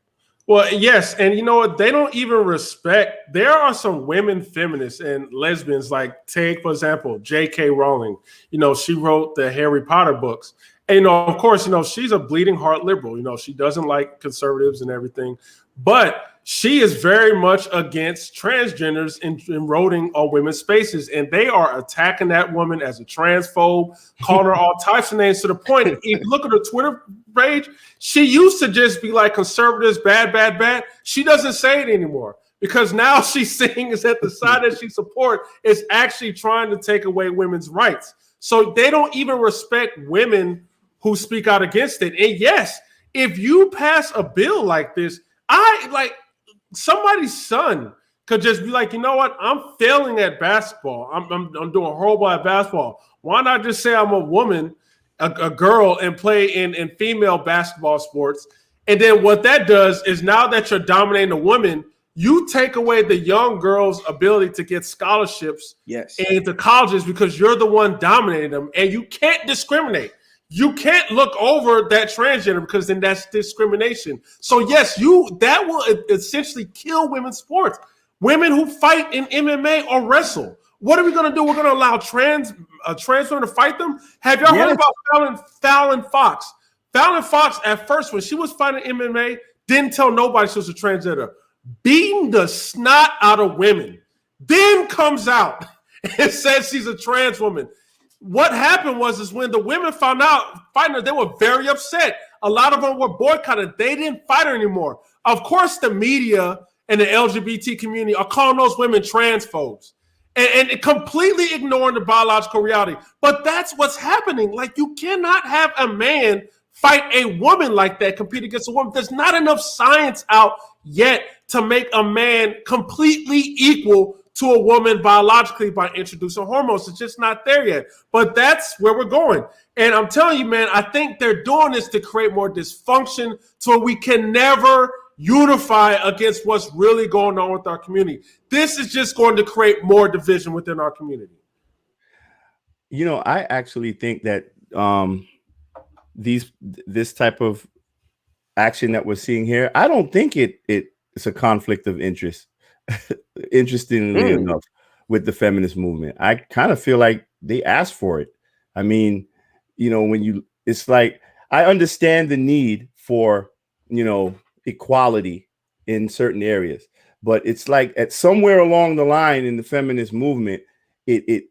C: Well, yes. And you know what? They don't even respect. There are some women feminists and lesbians, like take, for example, J.K. Rowling. You know, she wrote the Harry Potter books. And, you know, of course, you know, she's a bleeding heart liberal. You know, she doesn't like conservatives and everything. But she is very much against transgenders enrolling on women's spaces. And they are attacking that woman as a transphobe, calling her all types of names, to the point, if you look at her Twitter page, she used to just be like conservatives, bad, bad, bad. She doesn't say it anymore, because now she's saying is that the side that she supports is actually trying to take away women's rights. So they don't even respect women who speak out against it. And yes, if you pass a bill like this, somebody's son could just be like, you know what? I'm failing at basketball. I'm doing horrible at basketball. Why not just say I'm a woman, a girl, and play in female basketball sports? And then what that does is now that you're dominating a woman, you take away the young girl's ability to get scholarships into colleges because you're the one dominating them, and you can't discriminate. You can't look over that transgender because then that's discrimination. So yes, that will essentially kill women's sports. Women who fight in MMA or wrestle. What are we going to do? We're going to allow trans women to fight them? Have y'all heard about Fallon Fox? Fallon Fox, at first, when she was fighting MMA, didn't tell nobody she was a transgender. Beating the snot out of women. Then comes out and says she's a trans woman. What happened is when the women found out fighting her, they were very upset. A lot of them were boycotted. They didn't fight her anymore. Of course, the media and the LGBT community are calling those women transphobes and completely ignoring the biological reality. But that's what's happening. Like, you cannot have a man fight a woman like that, compete against a woman. There's not enough science out yet to make a man completely equal to a woman biologically by introducing hormones. It's just not there yet. But that's where we're going. And I'm telling you, man, I think they're doing this to create more dysfunction so we can never unify against what's really going on with our community. This is just going to create more division within our community.
B: You know, I actually think that this type of action that we're seeing here, I don't think it's a conflict of interest. Interestingly enough, with the feminist movement, I kind of feel like they asked for it. I mean, you know, it's like, I understand the need for, you know, equality in certain areas, but it's like at somewhere along the line in the feminist movement,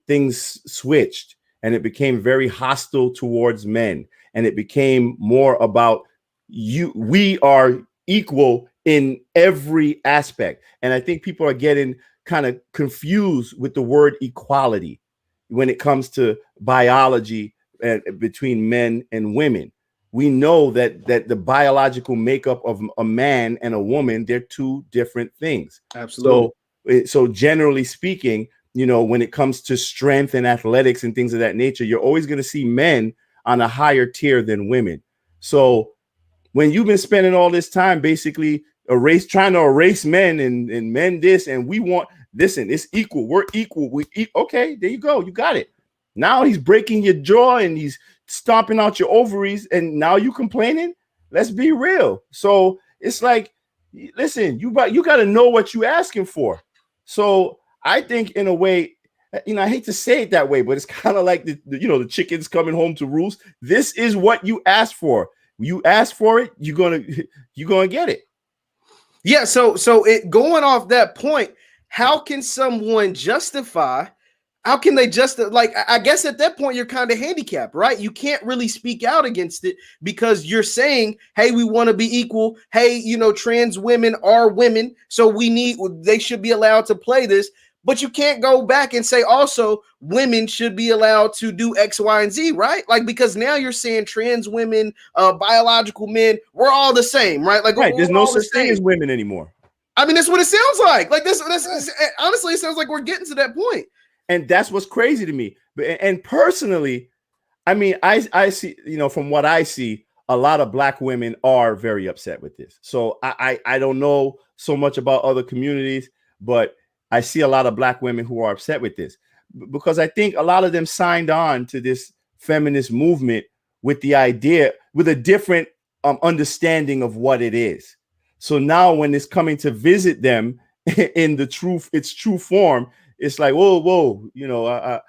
B: things switched and it became very hostile towards men, and it became more about we are equal in every aspect. And I think people are getting kind of confused with the word equality when it comes to biology and between men and women. We know that the biological makeup of a man and a woman, they're two different things.
A: Absolutely.
B: So generally speaking, you know, when it comes to strength and athletics and things of that nature, you're always going to see men on a higher tier than women. So when you've been spending all this time basically trying to erase men and men this, and we want, listen, it's equal. We're equal. Okay, there you go. You got it. Now he's breaking your jaw and he's stomping out your ovaries, and now you complaining? Let's be real. So it's like, listen, you got to know what you're asking for. So I think in a way, you know, I hate to say it that way, but it's kind of like the chickens coming home to roost. This is what you asked for. You ask for it, you're gonna get it.
A: Yeah. So it going off that point, how can someone justify? How can they like? I guess at that point you're kind of handicapped, right? You can't really speak out against it because you're saying, "Hey, we want to be equal. Hey, you know, trans women are women, so they should be allowed to play this." But you can't go back and say also women should be allowed to do X, Y, and Z, right? Like, because now you're saying trans women, biological men, we're all the same, right? Like,
B: right, there's no such thing as women anymore.
A: I mean, that's what it sounds like. Like this honestly, it sounds like we're getting to that point.
B: And that's what's crazy to me. And personally, I mean, I see, you know, from what I see, a lot of Black women are very upset with this. So I don't know so much about other communities, but I see a lot of Black women who are upset with this because I think a lot of them signed on to this feminist movement with the idea, with a different understanding of what it is. So now when it's coming to visit them in its true form, it's like, whoa, you know,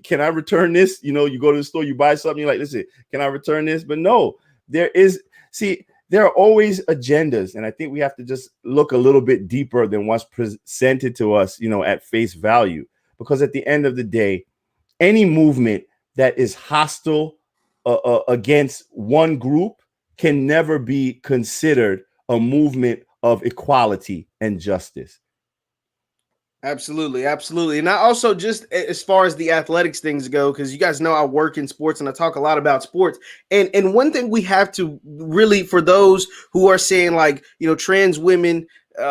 B: can I return this? You know, you go to the store, you buy something, you're like, listen, can I return this? But no, there are always agendas. And I think we have to just look a little bit deeper than what's presented to us, you know, at face value. Because at the end of the day, any movement that is hostile against one group can never be considered a movement of equality and justice.
A: Absolutely, absolutely. And I also, just as far as the athletics things go, because you guys know I work in sports and I talk a lot about sports. And one thing we have to really, for those who are saying, like, trans women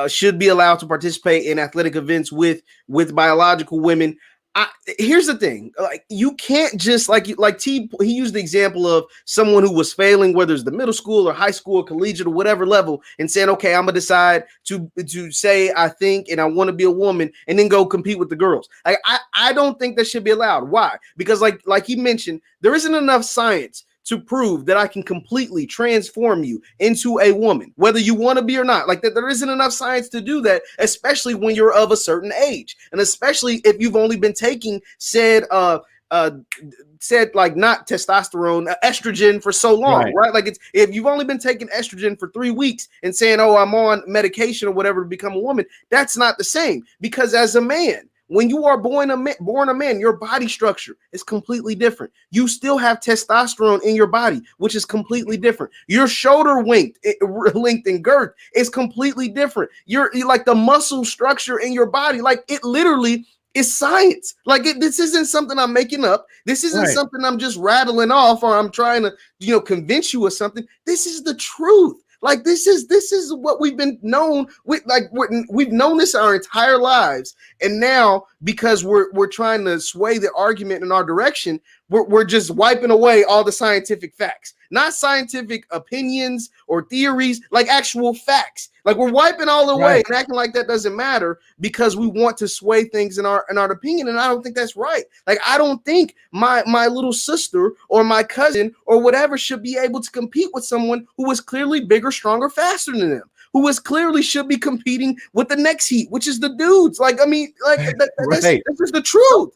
A: should be allowed to participate in athletic events with biological women. I, Here's the thing: like, you can't just, like T. He used the example of someone who was failing, whether it's the middle school or high school or collegiate or whatever level, and saying, "Okay, I'm gonna decide to say I think and I want to be a woman," and then go compete with the girls. I don't think that should be allowed. Why? Because like he mentioned, there isn't enough science to prove that I can completely transform you into a woman, whether you want to be or not. Like, that, there isn't enough science to do that, especially when you're of a certain age, and especially if you've only been taking said like not testosterone, estrogen for so long, right? Like, it's if you've only been taking estrogen for 3 weeks and saying, "Oh, I'm on medication or whatever to become a woman," that's not the same. Because as a man, when you are born a man, your body structure is completely different. You still have testosterone in your body, which is completely different. Your shoulder length and girth is completely different. You're like, the muscle structure in your body, like, it literally is science. Like, this isn't something I'm making up. This isn't something I'm just rattling off, or I'm trying to convince you of something. This is the truth. Like, this is what we've been known with. Like, we've known this our entire lives, and now, because we're trying to sway the argument in our direction, we're just wiping away all the scientific facts, not scientific opinions or theories, like actual facts. Like, we're wiping all away and acting like that doesn't matter because we want to sway things in our opinion, and I don't think that's right. Like, I don't think my little sister or my cousin or whatever should be able to compete with someone who is clearly bigger, stronger, faster than them, who is clearly should be competing with the next heat, which is the dudes. Like, I mean, like, that's just the truth.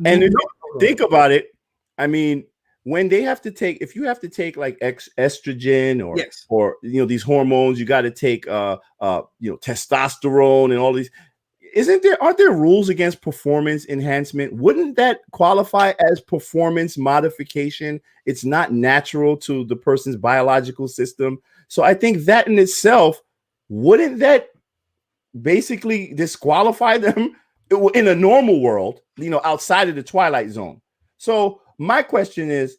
B: And if you think about it, I mean, when they have to take, if you have to take like estrogen or these hormones, you got to take testosterone and all these. Aren't there rules against performance enhancement? Wouldn't that qualify as performance modification? It's not natural to the person's biological system. So I think that in itself, wouldn't that basically disqualify them in a normal world, outside of the twilight zone? So my question is,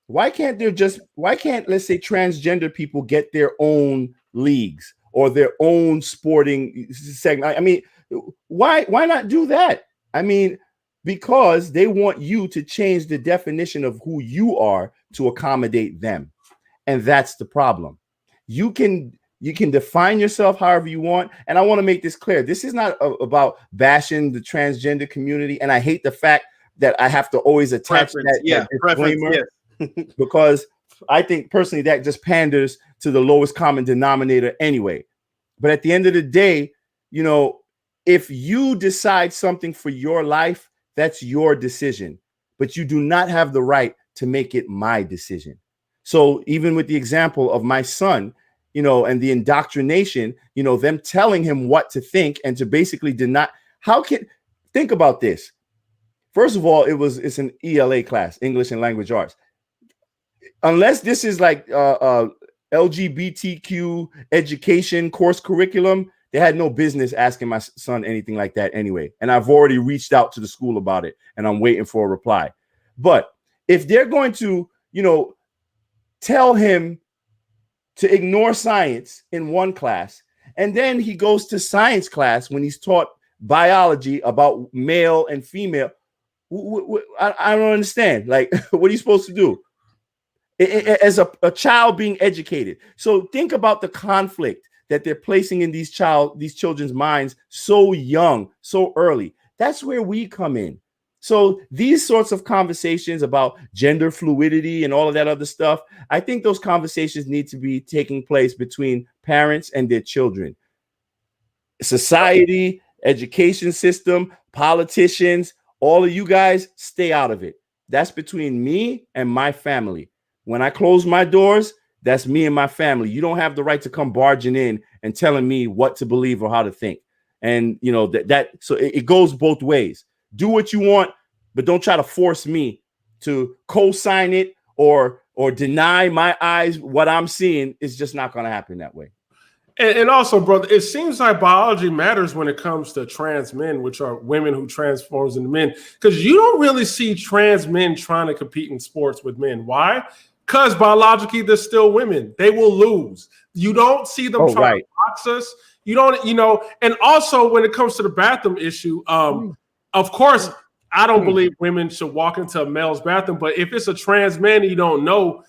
B: why can't, let's say, transgender people get their own leagues or their own sporting segment? I mean, why not do that? I mean, because they want you to change the definition of who you are to accommodate them. And that's the problem. You can define yourself however you want. And I want to make this clear. This is not about bashing the transgender community. And I hate the fact that I have to always attach that disclaimer, because I think personally that just panders to the lowest common denominator anyway. But at the end of the day, if you decide something for your life, that's your decision. But you do not have the right to make it my decision. So even with the example of my son, and the indoctrination, them telling him what to think and to basically deny. Think about this. First of all, it's an ELA class, English and Language Arts. Unless this is like LGBTQ education course curriculum, they had no business asking my son anything like that anyway. And I've already reached out to the school about it, and I'm waiting for a reply. But if they're going to, tell him to ignore science in one class, and then he goes to science class when he's taught biology about male and female, I don't understand. Like, what are you supposed to do as a child being educated? So think about the conflict that they're placing in these children's minds so young, so early. That's where we come in. So these sorts of conversations about gender fluidity and all of that other stuff, I think those conversations need to be taking place between parents and their children. Society, education system, politicians, all of you guys, stay out of it. That's between me and my family. When I close my doors, that's me and my family. You don't have the right to come barging in and telling me what to believe or how to think. And so it goes both ways. Do what you want, but don't try to force me to co-sign it or deny my eyes what I'm seeing. Is just not going to happen that way.
C: And also, brother, it seems like biology matters when it comes to trans men, which are women who transforms into men. Because you don't really see trans men trying to compete in sports with men. Why? Because biologically, they're still women. They will lose. You don't see them trying to box us. You don't, and also when it comes to the bathroom issue, of course, I don't believe women should walk into a male's bathroom. But if it's a trans man and you don't know,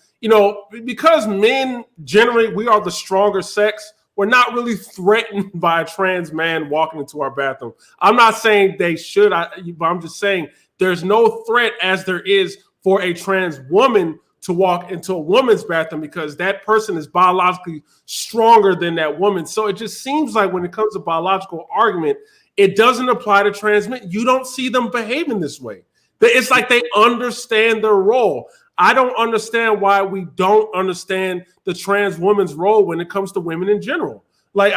C: because men generally, we are the stronger sex. We're not really threatened by a trans man walking into our bathroom. I'm not saying they should, but I'm just saying there's no threat as there is for a trans woman to walk into a woman's bathroom because that person is biologically stronger than that woman. So it just seems like when it comes to biological argument, it doesn't apply to trans men. You don't see them behaving this way. It's like they understand their role. I don't understand why we don't understand the trans woman's role when it comes to women in general. Like,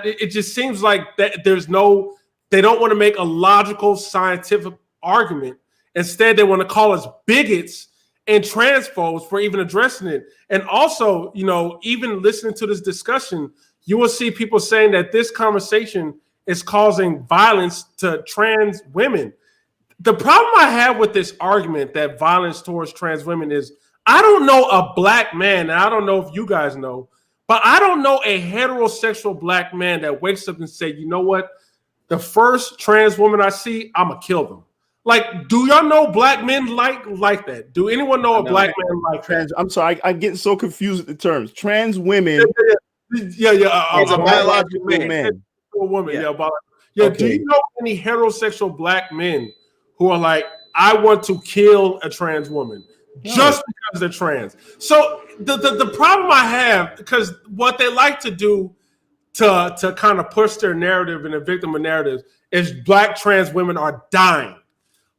C: it just seems like that they don't want to make a logical scientific argument. Instead, they want to call us bigots and transphobes for even addressing it. And also, even listening to this discussion, you will see people saying that this conversation is causing violence to trans women. The problem I have with this argument that violence towards trans women is I don't know a black man, and I don't know if you guys know, but I don't know a heterosexual black man that wakes up and say, you know what? The first trans woman I see, I'm going to kill them. Like, do y'all know black men like that? Do anyone know a black man like
B: trans? I'm sorry, I'm getting so confused with the terms. Trans women.
C: Yeah.
A: It's a biological
B: man.
C: A woman, okay. Do you know any heterosexual black men who are like, I want to kill a trans woman just because they're trans? So the problem I have, because what they like to do to kind of push their narrative and the victim of narratives is black trans women are dying.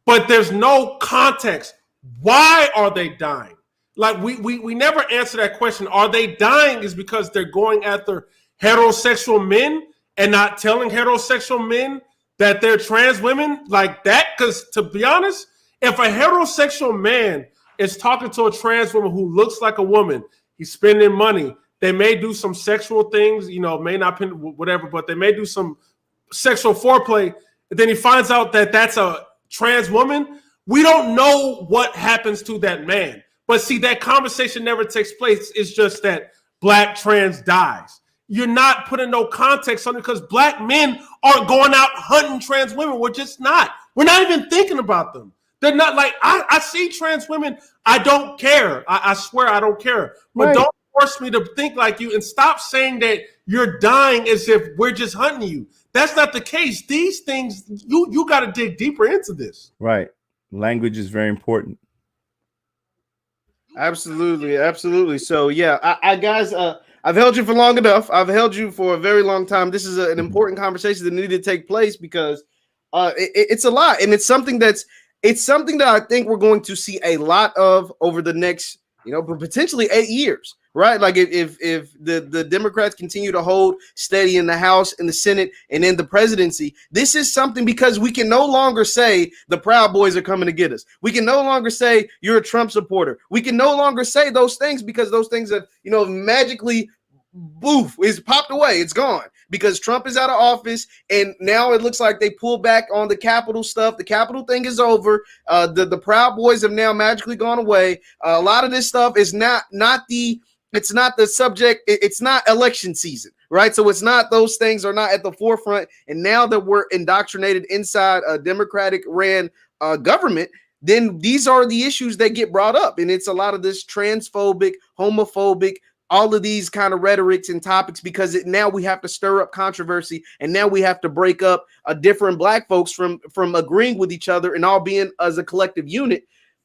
C: But there's no context. Why are they dying? Like, we never answer that question. Are they dying is because they're going after heterosexual men and not telling heterosexual men that they're trans women like that? Because to be honest, if a heterosexual man is talking to a trans woman who looks like a woman, he's spending money. They may do some sexual things, may not, whatever, but they may do some sexual foreplay. And then he finds out that that's a trans woman. We don't know what happens to that man. But see, that conversation never takes place. It's just that black trans dies. You're not putting no context on it because black men aren't going out hunting trans women. We're just not. We're not even thinking about them. They're not like, I see trans women. I don't care. I swear I don't care. But don't force me to think like you and stop saying that you're dying as if we're just hunting you. That's not the case. These things, you got to dig deeper into this.
B: Right. Language is very important.
A: Absolutely. So yeah, I guys, I've held you for long enough. I've held you for a very long time. This is an important conversation that needed to take place because it's a lot, and it's something that I think we're going to see a lot of over the next, potentially 8 years, right? Like if the Democrats continue to hold steady in the House, in the Senate, and in the presidency, this is something because we can no longer say the Proud Boys are coming to get us. We can no longer say you're a Trump supporter. We can no longer say those things because those things have, magically is popped away. It's gone because Trump is out of office, and now it looks like they pull back on the Capitol stuff. The Capitol thing is over. The Proud Boys have now magically gone away. A lot of this stuff is not the subject. It's not election season, right? So it's not, those things are not at the forefront. And now that we're indoctrinated inside a Democratic ran government, then these are the issues that get brought up. And it's a lot of this transphobic, homophobic, all of these kind of rhetorics and topics, because now we have to stir up controversy, and now we have to break up different black folks from agreeing with each other and all being as a collective unit.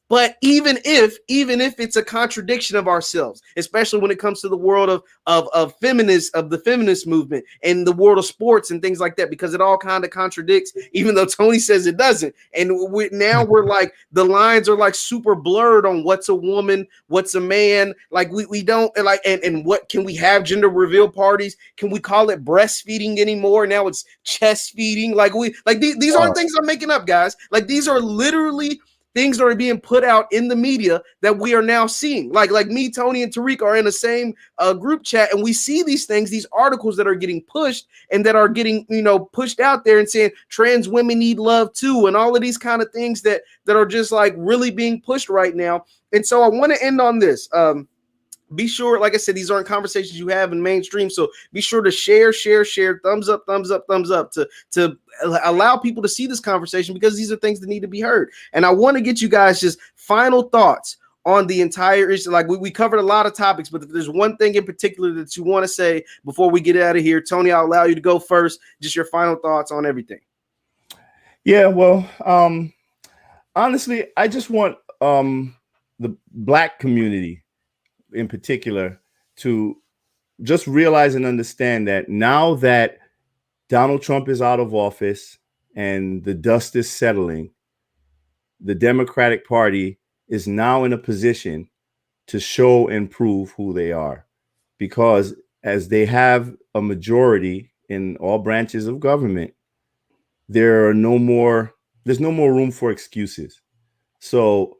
A: But even if it's a contradiction of ourselves, especially when it comes to the world of the feminist movement and the world of sports and things like that, because it all kind of contradicts, even though Tony says it doesn't. And we're like, the lines are like super blurred on what's a woman, what's a man. Like we don't like, and what can we have gender reveal parties? Can we call it breastfeeding anymore? Now it's chest feeding. Like these aren't things I'm making up, guys. Like these are literally things are being put out in the media that we are now seeing. Like me, Tony, and Tariq are in the same group chat, and we see these things, these articles that are getting pushed and that are getting, pushed out there and saying trans women need love too, and all of these kind of things that are just like really being pushed right now. And so I want to end on this. Be sure, like I said, these aren't conversations you have in mainstream. So be sure to share, thumbs up to allow people to see this conversation, because these are things that need to be heard. And I want to get you guys just final thoughts on the entire issue. Like we covered a lot of topics, but if there's one thing in particular that you want to say before we get out of here, Tony, I'll allow you to go first. Just your final thoughts on everything.
B: Yeah, well, honestly, I just want the Black community in particular to just realize and understand that now that Donald Trump is out of office and the dust is settling, the Democratic Party is now in a position to show and prove who they are, because as they have a majority in all branches of government, there's no more room for excuses. So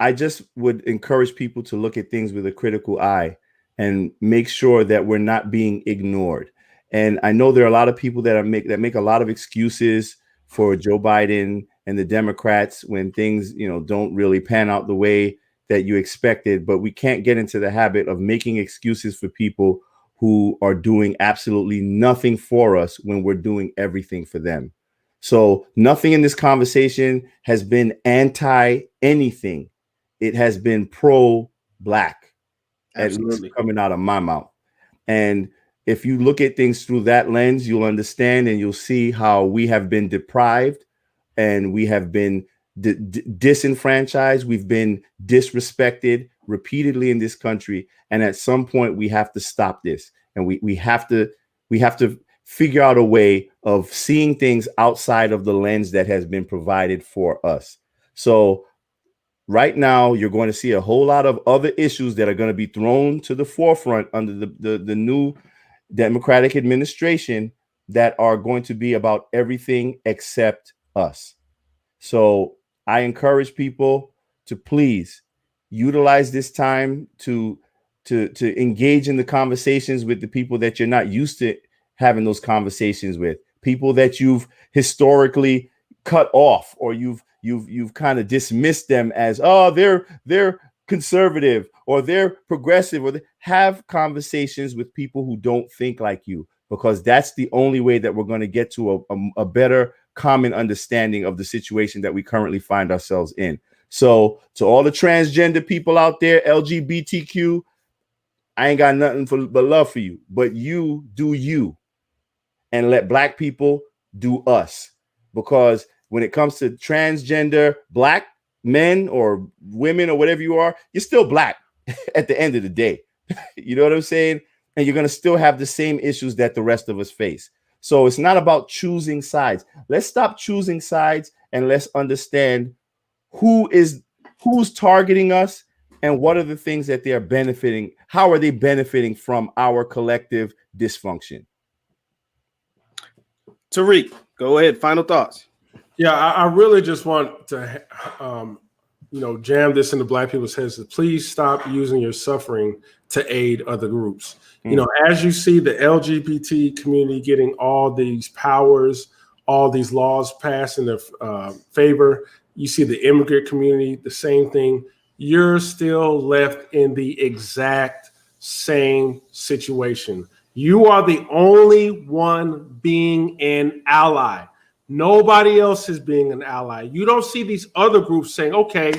B: I just would encourage people to look at things with a critical eye and make sure that we're not being ignored. And I know there are a lot of people that make a lot of excuses for Joe Biden and the Democrats when things, don't really pan out the way that you expected. But we can't get into the habit of making excuses for people who are doing absolutely nothing for us when we're doing everything for them. So nothing in this conversation has been anti anything. It has been pro-Black, at least coming out of my mouth. And if you look at things through that lens, you'll understand and you'll see how we have been deprived and we have been disenfranchised. We've been disrespected repeatedly in this country. And at some point, we have to stop this. And we have to figure out a way of seeing things outside of the lens that has been provided for us. So right now, you're going to see a whole lot of other issues that are going to be thrown to the forefront under the new Democratic administration that are going to be about everything except us. So I encourage people to please utilize this time to engage in the conversations with the people that you're not used to having those conversations with, people that you've historically cut off, or you've kind of dismissed them as, they're conservative or they're progressive, or have conversations with people who don't think like you, because that's the only way that we're going to get to a better common understanding of the situation that we currently find ourselves in. So to all the transgender people out there, LGBTQ, I ain't got nothing but love for you, but you do you, and let Black people do us. Because when it comes to transgender Black men or women or whatever you are, you're still Black at the end of the day. You know what I'm saying? And you're going to still have the same issues that the rest of us face. So it's not about choosing sides. Let's stop choosing sides and let's understand who's targeting us and what are the things that they are benefiting. How are they benefiting from our collective dysfunction?
A: Tariq, go ahead. Final thoughts.
C: Yeah, I really just want to, jam this into Black people's heads. Please stop using your suffering to aid other groups. As you see the LGBT community getting all these powers, all these laws passed in their favor, you see the immigrant community, the same thing. You're still left in the exact same situation. You are the only one being an ally. Nobody else is being an ally. You don't see these other groups saying, okay,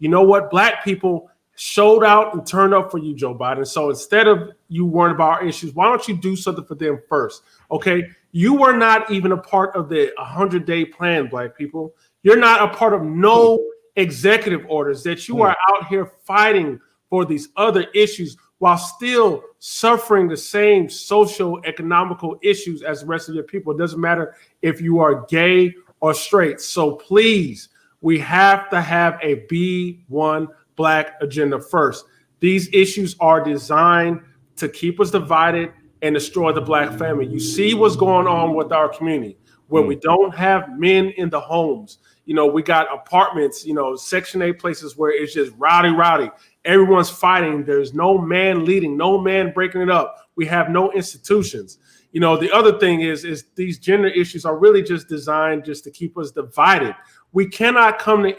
C: you know what? Black people showed out and turned up for you, Joe Biden. So instead of you worrying about our issues, why don't you do something for them first? Okay. You were not even a part of the 100-day plan, Black people. You're not a part of no executive orders, that you are out here fighting for these other issues while still suffering the same social economical issues as the rest of your people. It doesn't matter if you are gay or straight. So please, we have to have a Be One Black agenda first. These issues are designed to keep us divided and destroy the Black family. You see what's going on with our community, where we don't have men in the homes. We got apartments, Section 8 places where it's just rowdy. Everyone's fighting. There's no man leading, no man breaking it up. We have no institutions. The other thing is these gender issues are really just designed just to keep us divided. We cannot come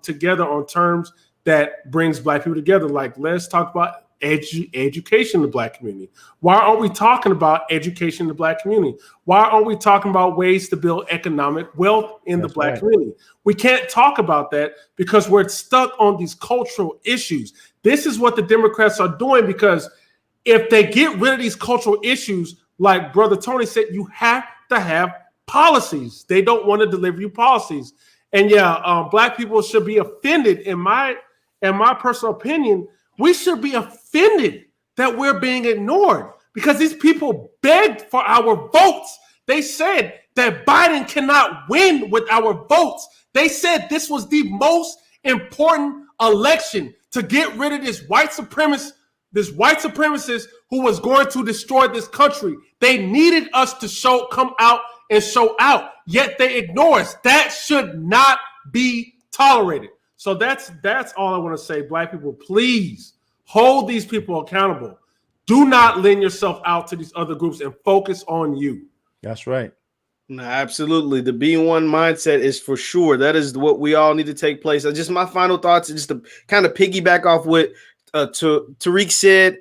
C: together on terms that brings Black people together. Like, let's talk about education in the Black community. Why aren't we talking about education in the Black community? Why aren't we talking about ways to build economic wealth in the Black community? We can't talk about that because we're stuck on these cultural issues. This is what the Democrats are doing, because if they get rid of these cultural issues, like Brother Tony said, you have to have policies. They don't want to deliver you policies. And Black people should be offended. In my personal opinion, we should be offended that we're being ignored, because these people begged for our votes. They said that Biden cannot win with our votes. They said this was the most important election to get rid of this white supremacist who was going to destroy this country. They needed us to come out and show out, yet they ignore us. That should not be tolerated. So that's all I want to say. Black people, please hold these people accountable. Do not lend yourself out to these other groups and focus on you.
B: That's right.
A: No, absolutely. The B1 mindset is for sure. That is what we all need to take place. Just my final thoughts, just to kind of piggyback off what Tariq said.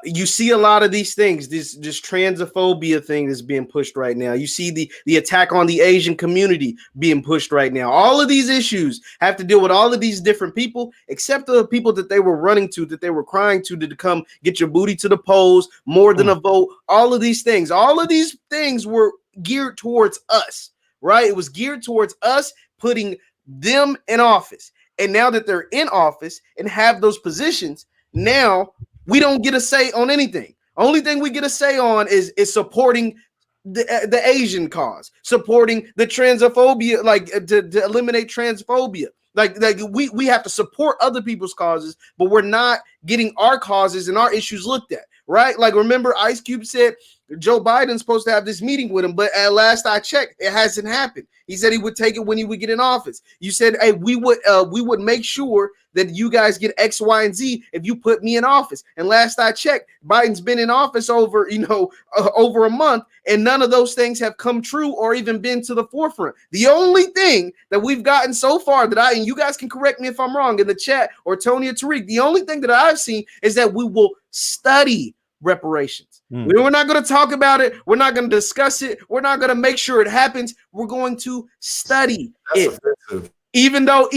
A: You see a lot of these things, this transophobia thing that's being pushed right now. You see the attack on the Asian community being pushed right now. All of these issues have to deal with all of these different people, except the people that they were running to, that they were crying to come get your booty to the polls, more than a vote. All of these things were geared towards us, right? It was geared towards us, putting them in office. And now that they're in office and have those positions, now we don't get a say on anything. Only thing we get a say on is supporting the Asian cause, supporting the transphobia, like to eliminate transphobia. Like we have to support other people's causes, but we're not getting our causes and our issues looked at, right? Like, remember Ice Cube said Joe Biden's supposed to have this meeting with him, but at last I checked, it hasn't happened. He said he would take it when he would get in office. You said, hey, we would make sure that you guys get X, Y, and Z if you put me in office. And last I checked, Biden's been in office over a month, and none of those things have come true or even been to the forefront. The only thing that we've gotten so far and you guys can correct me if I'm wrong in the chat, or Tony or Tariq, the only thing that I've seen is that we will study reparations. We're not going to talk about it. We're not going to discuss it. We're not going to make sure it happens. We're going to study it. Offensive. Even though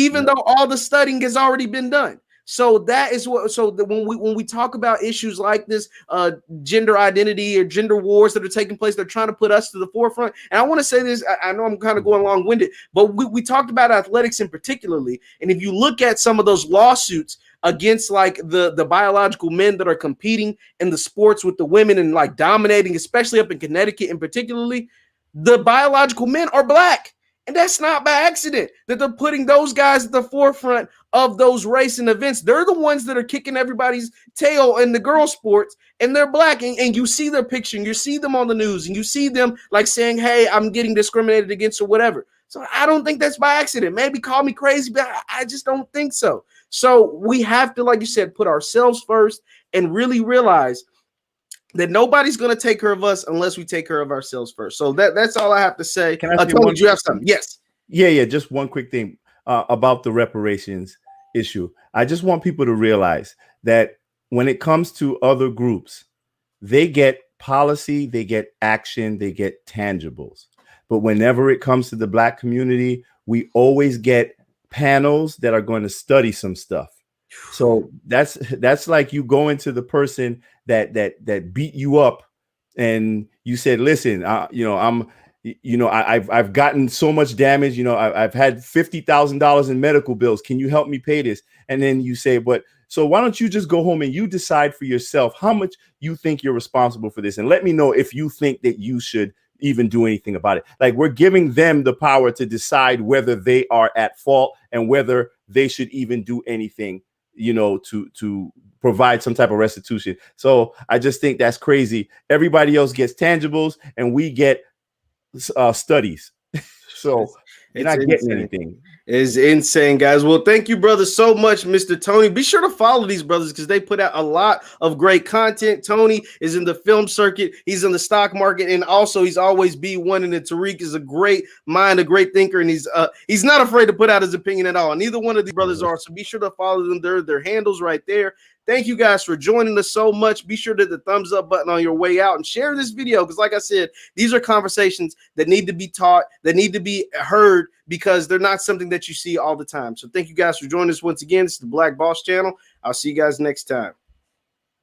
A: all the studying has already been done. So that is what. So when we talk about issues like this, gender identity or gender wars that are taking place, they're trying to put us to the forefront. And I want to say this. I know I'm kind of going long-winded, but we talked about athletics in particularly. And if you look at some of those lawsuits against like the biological men that are competing in the sports with the women and like dominating, especially up in Connecticut in particularly, the biological men are Black. And that's not by accident that they're putting those guys at the forefront of those racing events. They're the ones that are kicking everybody's tail in the girl sports, and they're Black. And you see their picture, and you see them on the news, and you see them like saying, hey, I'm getting discriminated against or whatever. So I don't think that's by accident. Maybe call me crazy, but I just don't think so. So we have to, like you said, put ourselves first and really realize that nobody's going to take care of us unless we take care of ourselves first. So that's all I have to say.
B: Can I say
A: Tony, you have something? Yes.
B: Yeah. Just one quick thing about the reparations issue. I just want people to realize that when it comes to other groups, they get policy, they get action, they get tangibles. But whenever it comes to the Black community, we always get panels that are going to study some stuff. So that's like you going to the person that beat you up, and you said, "Listen, I've gotten so much damage. I've had $50,000 in medical bills. Can you help me pay this?" And then you say, "But so why don't you just go home and you decide for yourself how much you think you're responsible for this, and let me know if you think that you should even do anything about it." Like, we're giving them the power to decide whether they are at fault and whether they should even do anything, to provide some type of restitution. So I just think that's crazy. Everybody else gets tangibles and we get studies. So You're not getting anything.
A: Is insane, guys. Well, thank you, brother, so much, Mr. Tony. Be sure to follow these brothers because they put out a lot of great content. Tony is in the film circuit, he's in the stock market, and also he's always B1. And Tariq is a great mind, a great thinker, and he's not afraid to put out his opinion at all. And neither one of these brothers are. So be sure to follow them. Their handles right there. Thank you guys for joining us so much. Be sure to hit the thumbs up button on your way out and share this video because, like I said, these are conversations that need to be taught, that need to be heard because they're not something that you see all the time. So thank you guys for joining us once again. This is the Black Boss Channel. I'll see you guys next time.